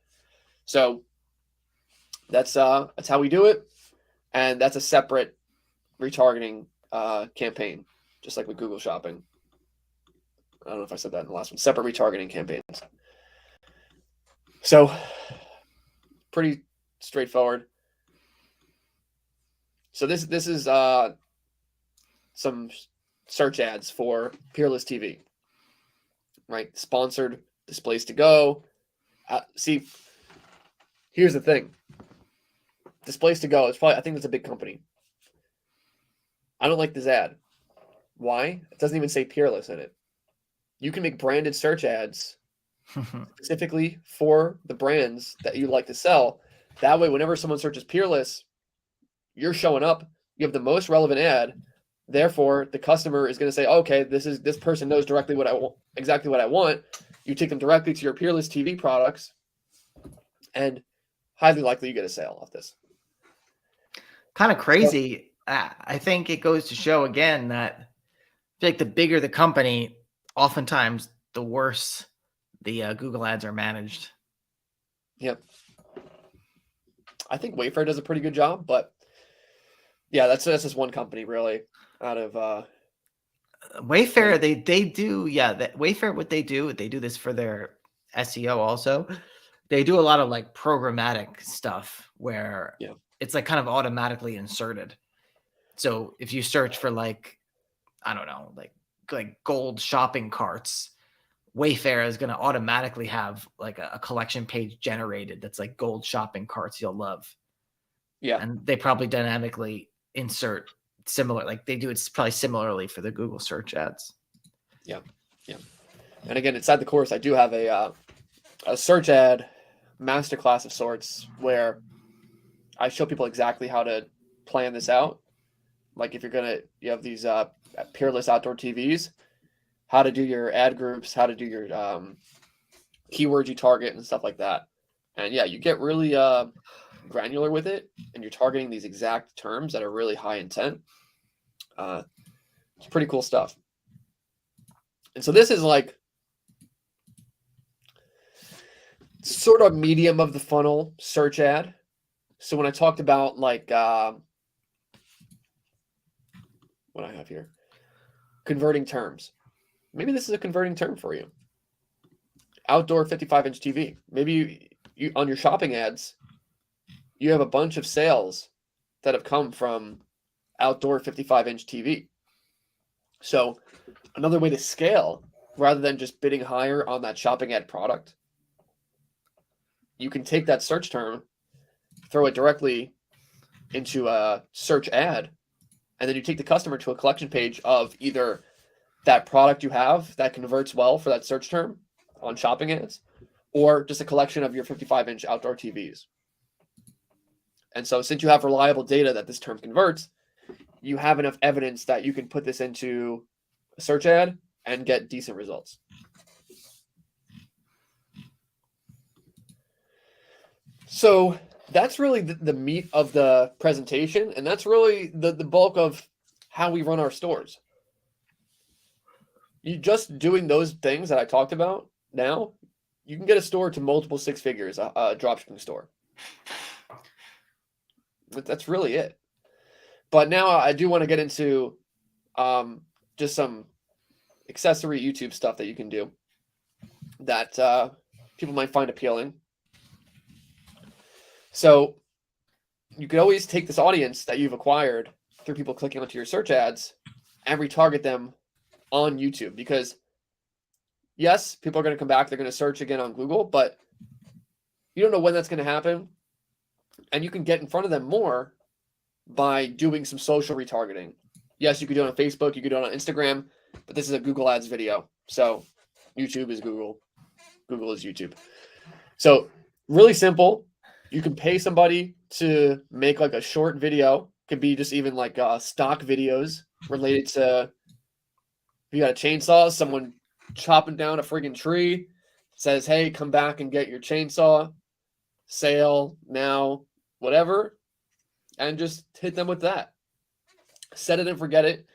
So that's how we do it, and that's a separate retargeting campaign, just like with Google Shopping. I don't know if I said that in the last one. Separate retargeting campaigns. So pretty straightforward. So this is some search ads for Peerless TV, right? Sponsored displays to go. See, here's the thing. Displays to go. I think that's a big company. I don't like this ad. Why? It doesn't even say Peerless in it. You can make branded search ads specifically for the brands that you like to sell. That way, whenever someone searches Peerless, you're showing up. You have the most relevant ad. Therefore, the customer is going to say, "Okay, this person knows directly what I want, exactly what I want." You take them directly to your Peerless TV products, and highly likely you get a sale off this. Kind of crazy. I think it goes to show again that I feel like the bigger the company, oftentimes the worse the Google ads are managed. Yep. I think Wayfair does a pretty good job, but yeah, that's just one company really out of Wayfair. They do, Wayfair, what they do this for their SEO also. They do a lot of like programmatic stuff where it's like kind of automatically inserted. So if you search for like, I don't know, like gold shopping carts, Wayfair is going to automatically have like a collection page generated that's like gold shopping carts you'll love. Yeah. And they probably dynamically insert similar, like they do it probably similarly for the Google search ads. Yeah. Yeah. And again, inside the course, I do have a search ad masterclass of sorts where I show people exactly how to plan this out. Like if you have these Peerless outdoor TVs, how to do your ad groups, how to do your keywords you target and stuff like that. And yeah, you get really granular with it, and you're targeting these exact terms that are really high intent. It's pretty cool stuff. And so this is like sort of medium of the funnel search ad. So when I talked about like what I have here, converting terms, maybe this is a converting term for you. Outdoor 55-inch TV. Maybe you on your shopping ads, you have a bunch of sales that have come from outdoor 55-inch TV. So another way to scale, rather than just bidding higher on that shopping ad product, you can take that search term, throw it directly into a search ad, and then you take the customer to a collection page of either that product you have that converts well for that search term on shopping ads, or just a collection of your 55-inch outdoor TVs. And so since you have reliable data that this term converts, you have enough evidence that you can put this into a search ad and get decent results. So that's really the meat of the presentation, and that's really the bulk of how we run our stores. You just doing those things that I talked about now, you can get a store to multiple six figures, a dropshipping store. That's really it. But now I do want to get into just some accessory YouTube stuff that you can do that people might find appealing. So you could always take this audience that you've acquired through people clicking onto your search ads and retarget them on YouTube, because yes, people are going to come back, they're going to search again on Google, but you don't know when that's going to happen, and you can get in front of them more by doing some social retargeting. Yes, you could do it on Facebook, you could do it on Instagram, but this is a Google Ads video, so YouTube is Google, Google is YouTube. So really simple. You can pay somebody to make like a short video. Could be just even like stock videos related to, if you got a chainsaw, someone chopping down a friggin' tree, says, hey, come back and get your chainsaw, sale now, whatever, and just hit them with that. Set it and forget it.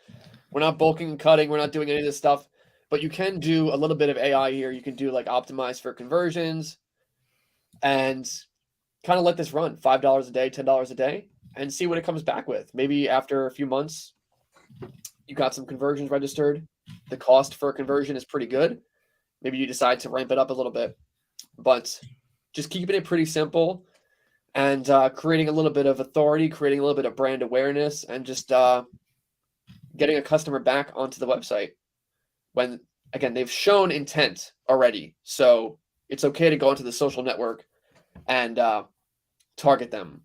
We're not bulking and cutting. We're not doing any of this stuff, but you can do a little bit of AI here. You can do like optimize for conversions and kind of let this run $5 a day, $10 a day, and see what it comes back with. Maybe after a few months, you got some conversions registered. The cost for a conversion is pretty good. Maybe you decide to ramp it up a little bit, but just keeping it pretty simple and creating a little bit of authority, creating a little bit of brand awareness, and just getting a customer back onto the website when, again, they've shown intent already. So it's okay to go into the social network and target them.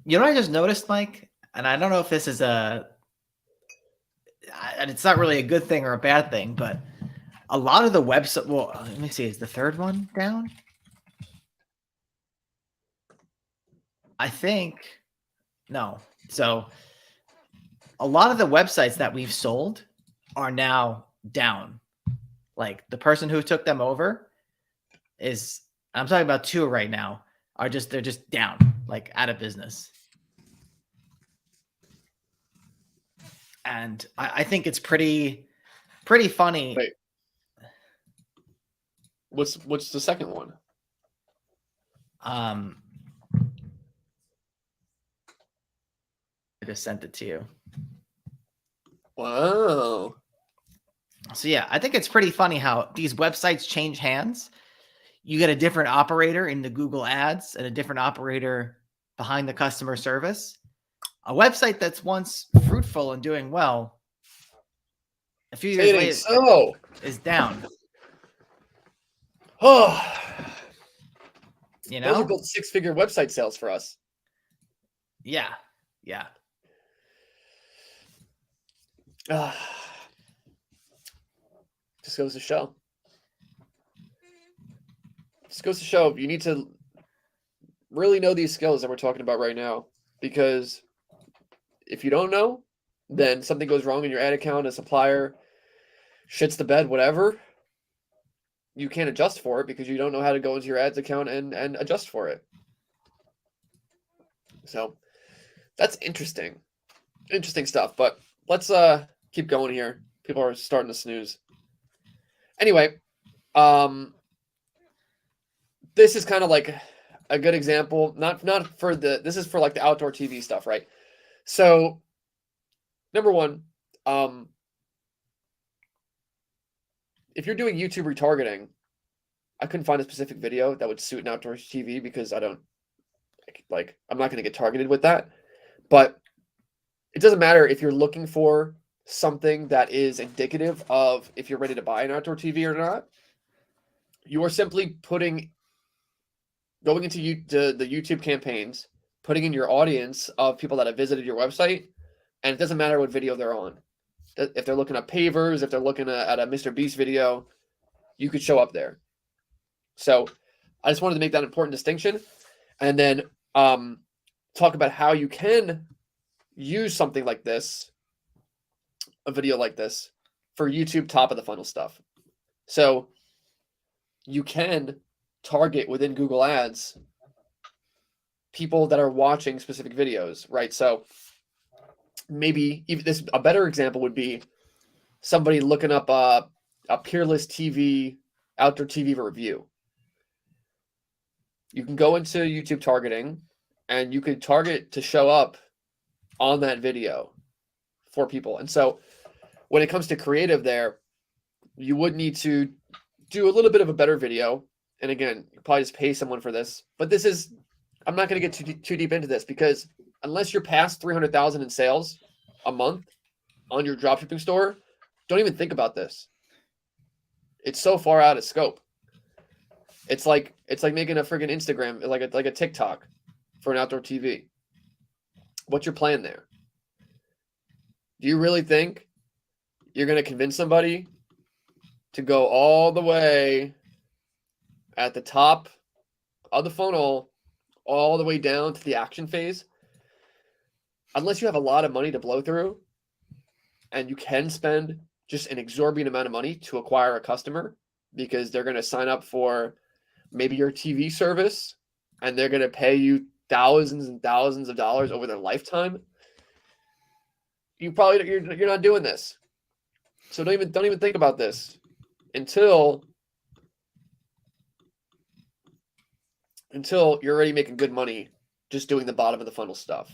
You know what I just noticed, Mike? And I don't know if this is it's not really a good thing or a bad thing, but a lot of the website, well, let me see, is the third one down? I think, no. So a lot of the websites that we've sold are now down. Like the person who took them over is, I'm talking about two right now, they're just down, like out of business. And I think it's pretty funny. Wait, what's the second one? I just sent it to you. Wow. So yeah, I think it's pretty funny how these websites change hands. You get a different operator in the Google Ads and a different operator behind the customer service. A website that's once fruitful and doing well, a few years later, is down. Oh, you know, those are both six-figure website sales for us. Yeah. Just goes to show. You need to really know these skills that we're talking about right now, because if you don't know, then something goes wrong in your ad account, a supplier shits the bed, whatever, you can't adjust for it because you don't know how to go into your ads account and adjust for it. So that's interesting stuff, but let's keep going here. People are starting to snooze. Anyway, this is kind of like a good example, not for this is for like the outdoor TV stuff, right? So number one, if you're doing YouTube retargeting, I couldn't find a specific video that would suit an outdoor TV because I'm not going to get targeted with that. But it doesn't matter if you're looking for something that is indicative of if you're ready to buy an outdoor TV or not. You are simply going into the YouTube campaigns, putting in your audience of people that have visited your website, and it doesn't matter what video they're on. If they're looking at pavers, if they're looking at a Mr. Beast video, you could show up there. So I just wanted to make that important distinction, and then talk about how you can use something like this, a video like this, for YouTube top of the funnel stuff. So you can target within Google Ads people that are watching specific videos, right? So maybe even this a better example would be somebody looking up a Peerless TV outdoor TV review. You can go into YouTube targeting and you could target to show up on that video for people. And so when it comes to creative there, you would need to do a little bit of a better video. And again, you probably just pay someone for this. But this is, I'm not going to get too deep into this because unless you're past 300,000 in sales a month on your dropshipping store, don't even think about this. It's so far out of scope. It's like making a friggin' Instagram, like a TikTok for an outdoor TV. What's your plan there? Do you really think you're going to convince somebody to go all the way at the top of the funnel, all the way down to the action phase? Unless you have a lot of money to blow through and you can spend just an exorbitant amount of money to acquire a customer because they're going to sign up for maybe your TV service and they're going to pay you thousands and thousands of dollars over their lifetime, you're not doing this. So don't even think about this until you're already making good money just doing the bottom of the funnel stuff.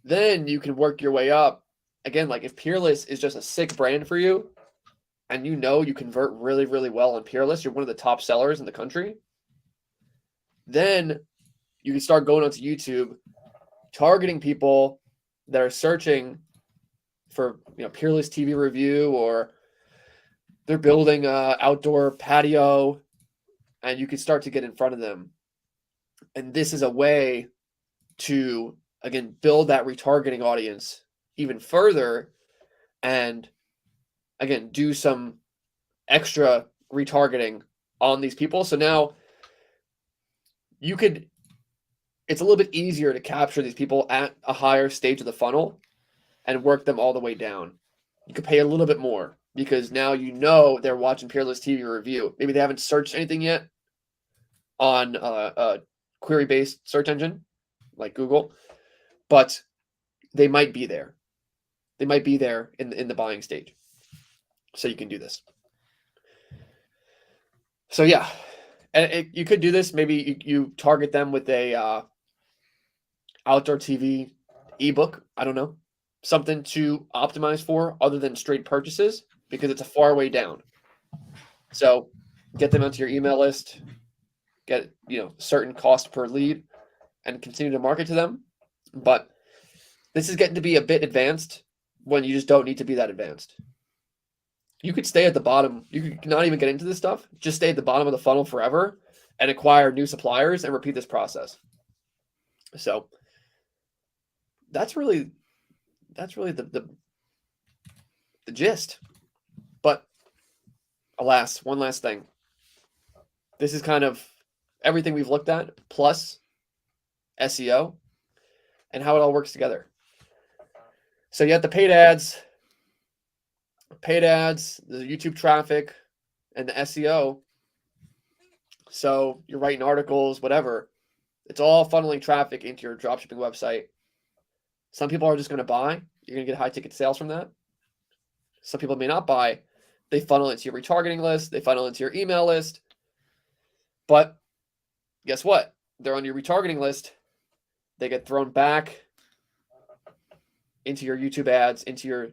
Then you can work your way up. Again, like if Peerless is just a sick brand for you and you know you convert really, really well on Peerless, you're one of the top sellers in the country, then you can start going onto YouTube, targeting people that are searching for Peerless TV review, or they're building a outdoor patio, and you can start to get in front of them. And this is a way to, again, build that retargeting audience even further and, again, do some extra retargeting on these people. So now it's a little bit easier to capture these people at a higher stage of the funnel and work them all the way down. You could pay a little bit more because now they're watching Peerless TV review. Maybe they haven't searched anything yet on a query-based search engine like Google, but they might be there. They might be there in the buying stage. So you can do this. So yeah, and you could do this. Maybe you target them with a outdoor TV ebook. I don't know, something to optimize for other than straight purchases because it's a far way down. So get them onto your email list, get certain cost per lead, and continue to market to them. But this is getting to be a bit advanced when you just don't need to be that advanced. You could stay at the bottom. You could not even get into this stuff. Just stay at the bottom of the funnel forever and acquire new suppliers and repeat this process. So that's really the gist. But alas, one last thing. This is kind of everything we've looked at plus SEO and how it all works together. So you have the paid ads, the YouTube traffic, and the SEO. So you're writing articles, whatever. It's all funneling traffic into your dropshipping website. Some people are just going to buy. You're going to get high ticket sales from that. Some people may not buy. They funnel into your retargeting list. They funnel into your email list. But guess what? They're on your retargeting list. They get thrown back into your YouTube ads, into your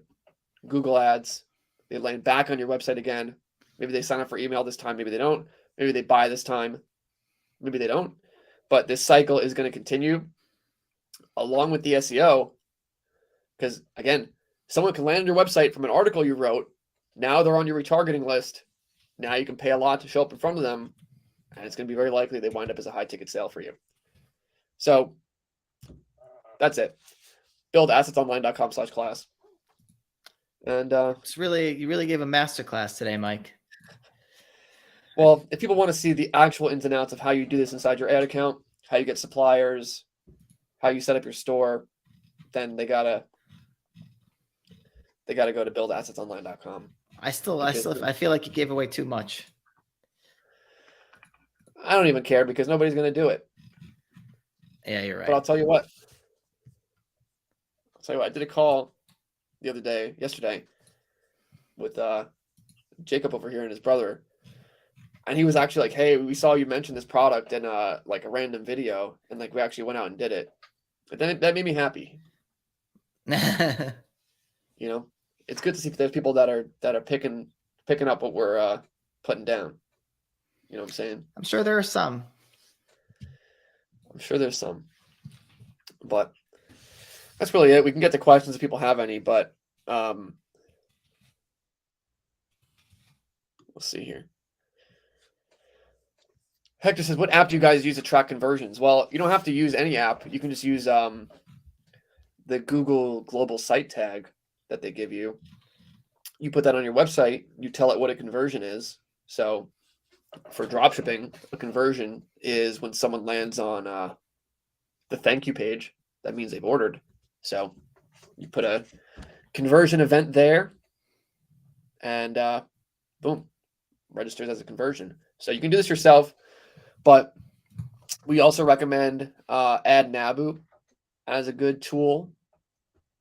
Google ads. They land back on your website again. Maybe they sign up for email this time. Maybe they don't. Maybe they buy this time. Maybe they don't. But this cycle is going to continue along with the SEO. Because again, someone can land on your website from an article you wrote. Now they're on your retargeting list. Now you can pay a lot to show up in front of them. And it's going to be very likely they wind up as a high ticket sale for you. So that's it. BuildAssetsOnline.com/class. And you really gave a masterclass today, Mike. Well, if people want to see the actual ins and outs of how you do this inside your ad account, how you get suppliers, how you set up your store, then they gotta go to BuildAssetsOnline.com. I feel like you gave away too much. I don't even care because nobody's going to do it. Yeah, you're But I'll right. tell you what. I did a call yesterday, with Jacob over here and his brother, and he was actually like, "Hey, we saw you mention this product in like a random video, and like we actually went out and did it." But then that made me happy. You know, it's good to see there's people that are picking up what we're putting down. You know what I'm saying? I'm sure there are some. I'm sure there's some, but that's really it. We can get to questions if people have any, but um, we'll see here. Hector says, "What app do you guys use to track conversions?" Well, you don't have to use any app. You can just use the Google Global Site Tag that they give you. You put that on your website. You tell it what a conversion is. So for dropshipping, a conversion is when someone lands on the thank you page. That means they've ordered. So you put a conversion event there, and boom, registers as a conversion. So you can do this yourself, but we also recommend AdNabu as a good tool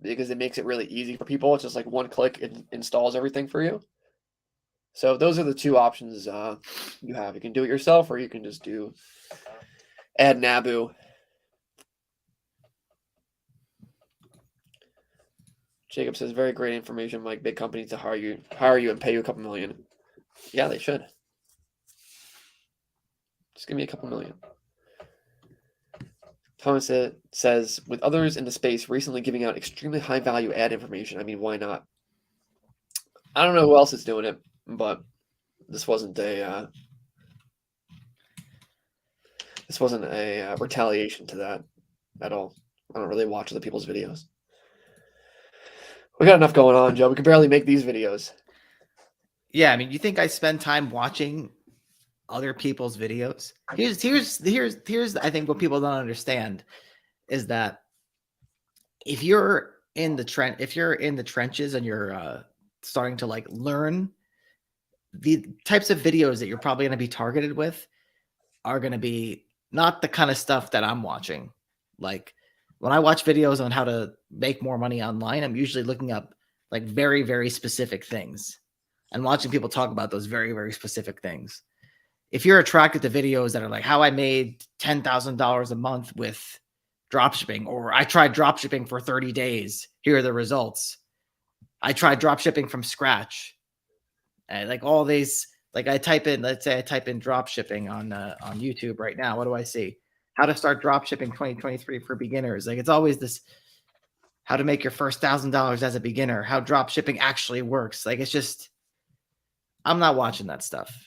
because it makes it really easy for people. It's just like one click, it installs everything for you. So those are the two options you have. You can do it yourself, or you can just do AdNabu. Jacob says, "Very great information, Mike. Big companies to hire you, and pay you a couple million." Yeah, they should. Just give me a couple million. Thomas says, "With others in the space recently giving out extremely high value ad information, I mean, why not?" I don't know who else is doing it, but this wasn't a retaliation to that at all. I don't really watch other people's videos. We got enough going on, Joe. We can barely make these videos. Yeah, I mean, you think I spend time watching other people's videos? Here's I think what people don't understand is that if you're in the trenches and you're starting to like learn, the types of videos that you're probably going to be targeted with are going to be not the kind of stuff that I'm watching. Like when I watch videos on how to make more money online, I'm usually looking up like very, very specific things and watching people talk about those very, very specific things. If you're attracted to videos that are like how I made $10,000 a month with dropshipping, or I tried dropshipping for 30 days, here are the results. I tried dropshipping from scratch. And like all these, like let's say I type in dropshipping on YouTube right now. What do I see? How to start dropshipping 2023 for beginners. Like it's always this, how to make your first $1,000 as a beginner, how dropshipping actually works. Like it's just, I'm not watching that stuff.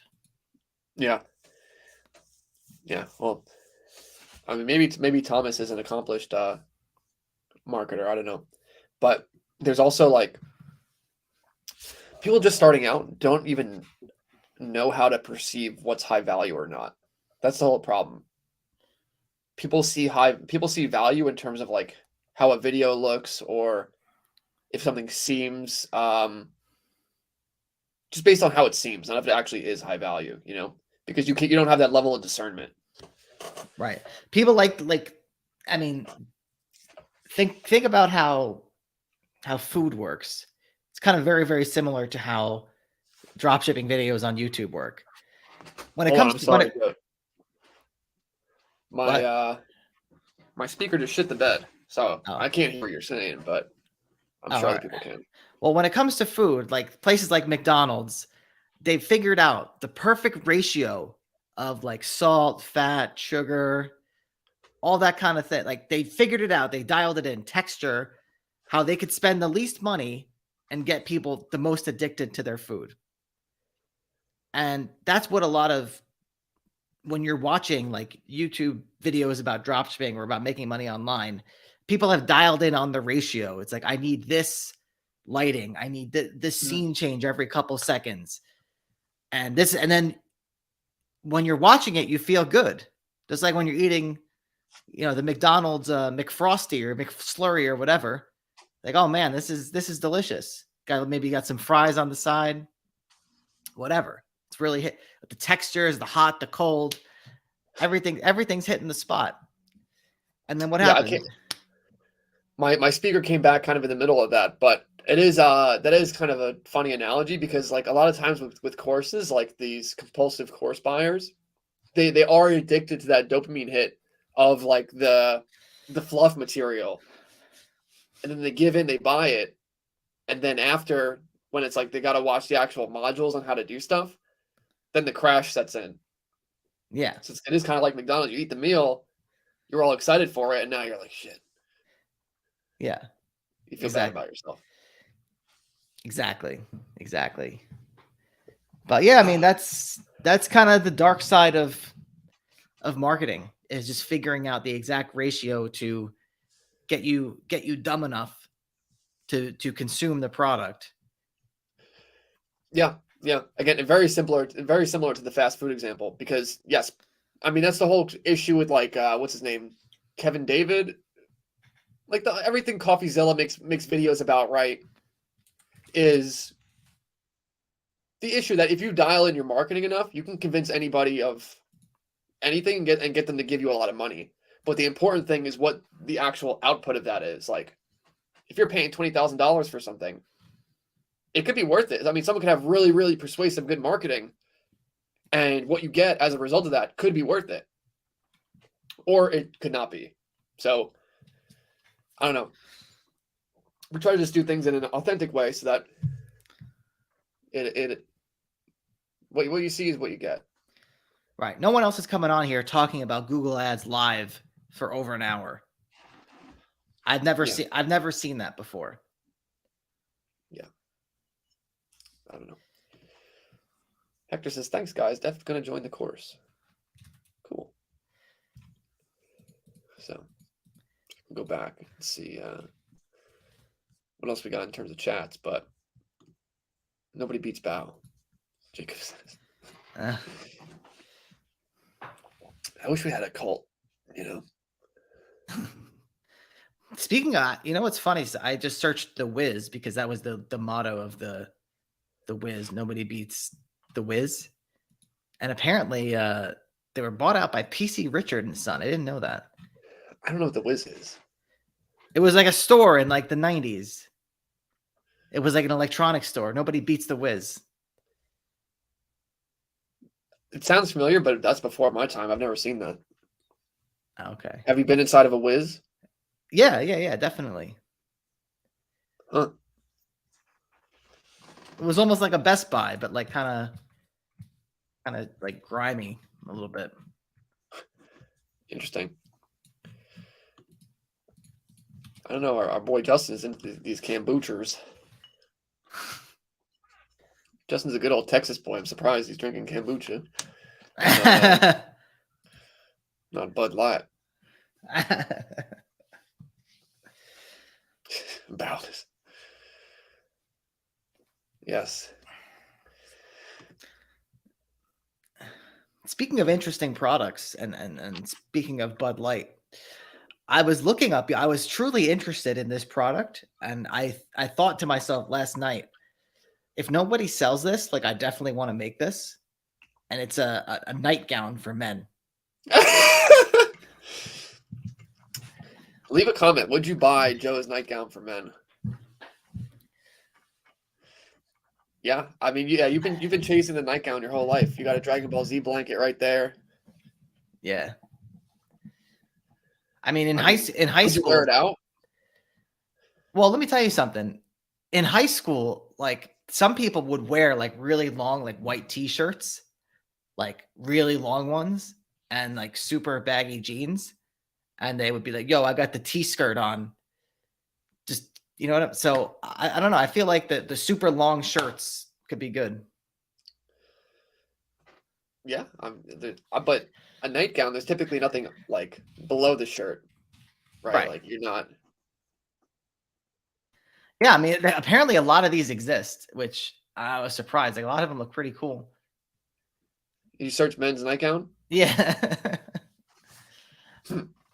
Yeah. Yeah. Well, I mean, maybe Thomas is an accomplished marketer. I don't know, but there's also like people just starting out don't even know how to perceive what's high value or not. That's the whole problem. People see value in terms of like how a video looks, or if something seems just based on how it seems, not if it actually is high value, because you don't have that level of discernment. Right. People like I mean, think about how food works. It's kind of very, very similar to how dropshipping videos on YouTube work. When it Hold on, comes I'm to sorry. what? My speaker just shit the bed, so Oh. I can't hear what you're saying, but I'm sure other people can. Well, when it comes to food, like places like McDonald's, they've figured out the perfect ratio of like salt, fat, sugar, all that kind of thing. Like they figured it out. They dialed it in, texture, how they could spend the least money and get people the most addicted to their food. And that's what a lot of, when you're watching like YouTube videos about dropshipping or about making money online, people have dialed in on the ratio. It's like, I need this lighting. I need this scene change every couple seconds. And then when you're watching it, you feel good. Just like when you're eating, the McDonald's McFrosty or McFlurry or whatever. Like, oh man, this is delicious. Maybe got some fries on the side, whatever. It's really hit the textures, the hot, the cold. Everything's hitting the spot. And then what Yeah, happened? my speaker came back kind of in the middle of that, but it is that is kind of a funny analogy because like a lot of times with courses, like these compulsive course buyers, they are addicted to that dopamine hit of like the fluff material, and then they give in, they buy it, and then after when it's like they got to watch the actual modules on how to do stuff, then the crash sets in. Yeah. So it is kind of like McDonald's. You eat the meal, you're all excited for it, and now you're like, shit. Yeah. You feel bad Exactly. about yourself. Exactly. But yeah, I mean that's kind of the dark side of marketing, is just figuring out the exact ratio to get you dumb enough to consume the product. Yeah, yeah. Again, very similar to the fast food example because yes, I mean that's the whole issue with like what's his name, Kevin David, like the everything CoffeeZilla makes videos about, right? Is the issue that if you dial in your marketing enough, you can convince anybody of anything and get them to give you a lot of money. But the important thing is what the actual output of that is. Like, if you're paying $20,000 for something, it could be worth it. I mean, someone could have really, really persuasive, good marketing, and what you get as a result of that could be worth it, or it could not be. So, I don't know. We try to just do things in an authentic way so that it what you see is what you get. Right. No one else is coming on here talking about Google Ads live for over an hour. I've never seen that before. Yeah. I don't know. Hector says, thanks, guys. Definitely going to join the course. Cool. So, go back and see what else we got in terms of chats, but nobody beats Bao, Jacob says. I wish we had a cult, you know. Speaking of, you know what's funny? So I just searched the Wiz because that was the motto of the Wiz. Nobody beats the Wiz, and apparently they were bought out by PC Richard and Son. I didn't know that. I don't know what the Wiz is. It was like a store in like the 90s. It was like an electronics store. Nobody beats the Wiz. It sounds familiar, but that's before my time. I've never seen that. Okay. Have you been inside of a Wiz? Yeah, definitely. Huh. It was almost like a Best Buy, but like kind of like grimy a little bit. Interesting. I don't know. Our boy Justin is into these kombuchas. Justin's a good old Texas boy. I'm surprised he's drinking kombucha. Not Bud Light. About this. Yes. Speaking of interesting products and speaking of Bud Light, I was truly interested in this product, and I thought to myself last night, if nobody sells this, like I definitely want to make this. And it's a nightgown for men. Leave a comment. Would you buy Joe's nightgown for men? Yeah, I mean, yeah, you've been chasing the nightgown your whole life. You got a Dragon Ball Z blanket right there. Yeah. I mean, in high would school, you wear it out? Well, let me tell you something. In high school, like some people would wear like really long, like white t-shirts, like really long ones, and like super baggy jeans, and they would be like, "Yo, I got the T-skirt on." Just you know what? So I don't know. I feel like the super long shirts could be good. Yeah, but a nightgown, there's typically nothing like below the shirt, right? Like you're not. Yeah, I mean, apparently a lot of these exist, which I was surprised. Like a lot of them look pretty cool. You search men's nightgown? Yeah.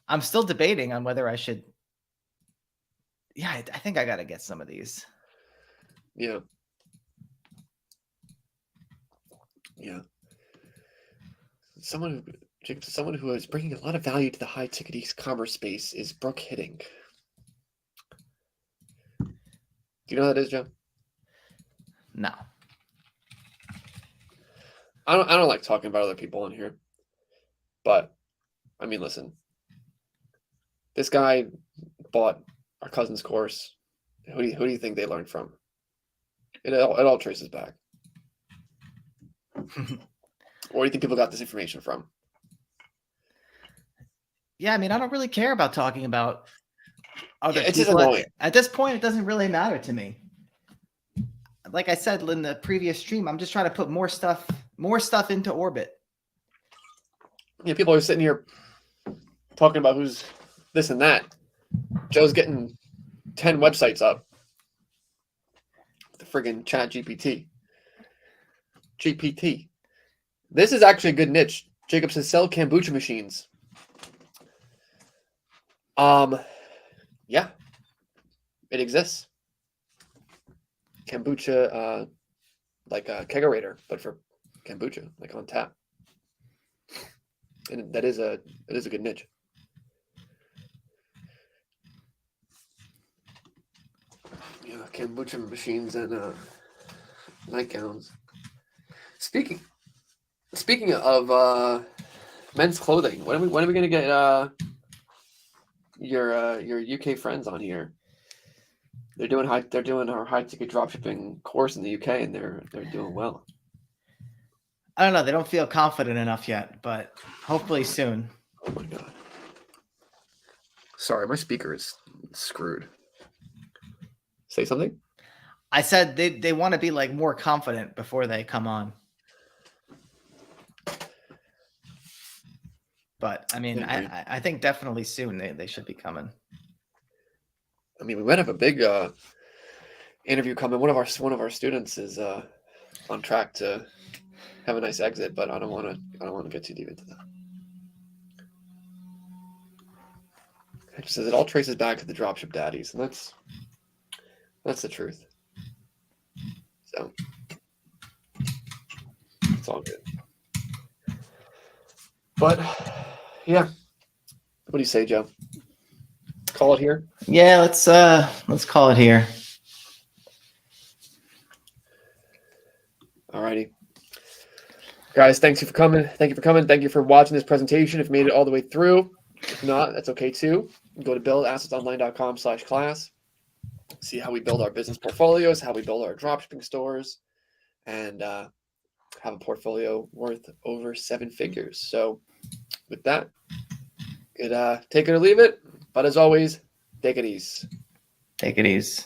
I'm still debating on whether I should. Yeah, I think I got to get some of these. Yeah. Yeah. Someone Jacob says someone who is bringing a lot of value to the high ticket e-commerce space is Brooke Hitting. Do you know who that is, Joe? No. I don't like talking about other people on here, but I mean, listen, this guy bought our cousin's course. Who do you think they learned from? It all traces back. Where do you think people got this information from? Yeah, I mean, I don't really care about talking about other It's just people. annoying. At this point, it doesn't really matter to me. Like I said in the previous stream, I'm just trying to put more stuff into orbit. Yeah, people are sitting here talking about who's this and that. Joe's getting 10 websites up. The friggin' chat GPT. This is actually a good niche. Jacob says sell kombucha machines. Yeah, it exists. Kombucha, like a kegerator, but for kombucha, like on tap. And it is a good niche. Yeah, kombucha machines and nightgowns. Speaking of men's clothing, when are we gonna get your UK friends on here? They're doing our high ticket dropshipping course in the UK, and they're doing well. I don't know. They don't feel confident enough yet, but hopefully soon. Oh my god! Sorry, my speaker is screwed. Say something. I said they want to be like more confident before they come on. But I mean, I think definitely soon they should be coming. I mean, we might have a big interview coming. One of our students is on track to have a nice exit, but I don't want to get too deep into that. It just says it all traces back to the dropship daddies, and that's the truth. So it's all good. But yeah, what do you say, Joe? Call it here? Yeah, let's call it here. Alrighty. Guys, thank you for coming. Thank you for watching this presentation. If you made it all the way through. If not, that's okay too. Go to buildassetsonline.com/class. See how we build our business portfolios, how we build our dropshipping stores, and have a portfolio worth over 7 figures. So with that, take it or leave it. But as always, take it easy. Take it easy.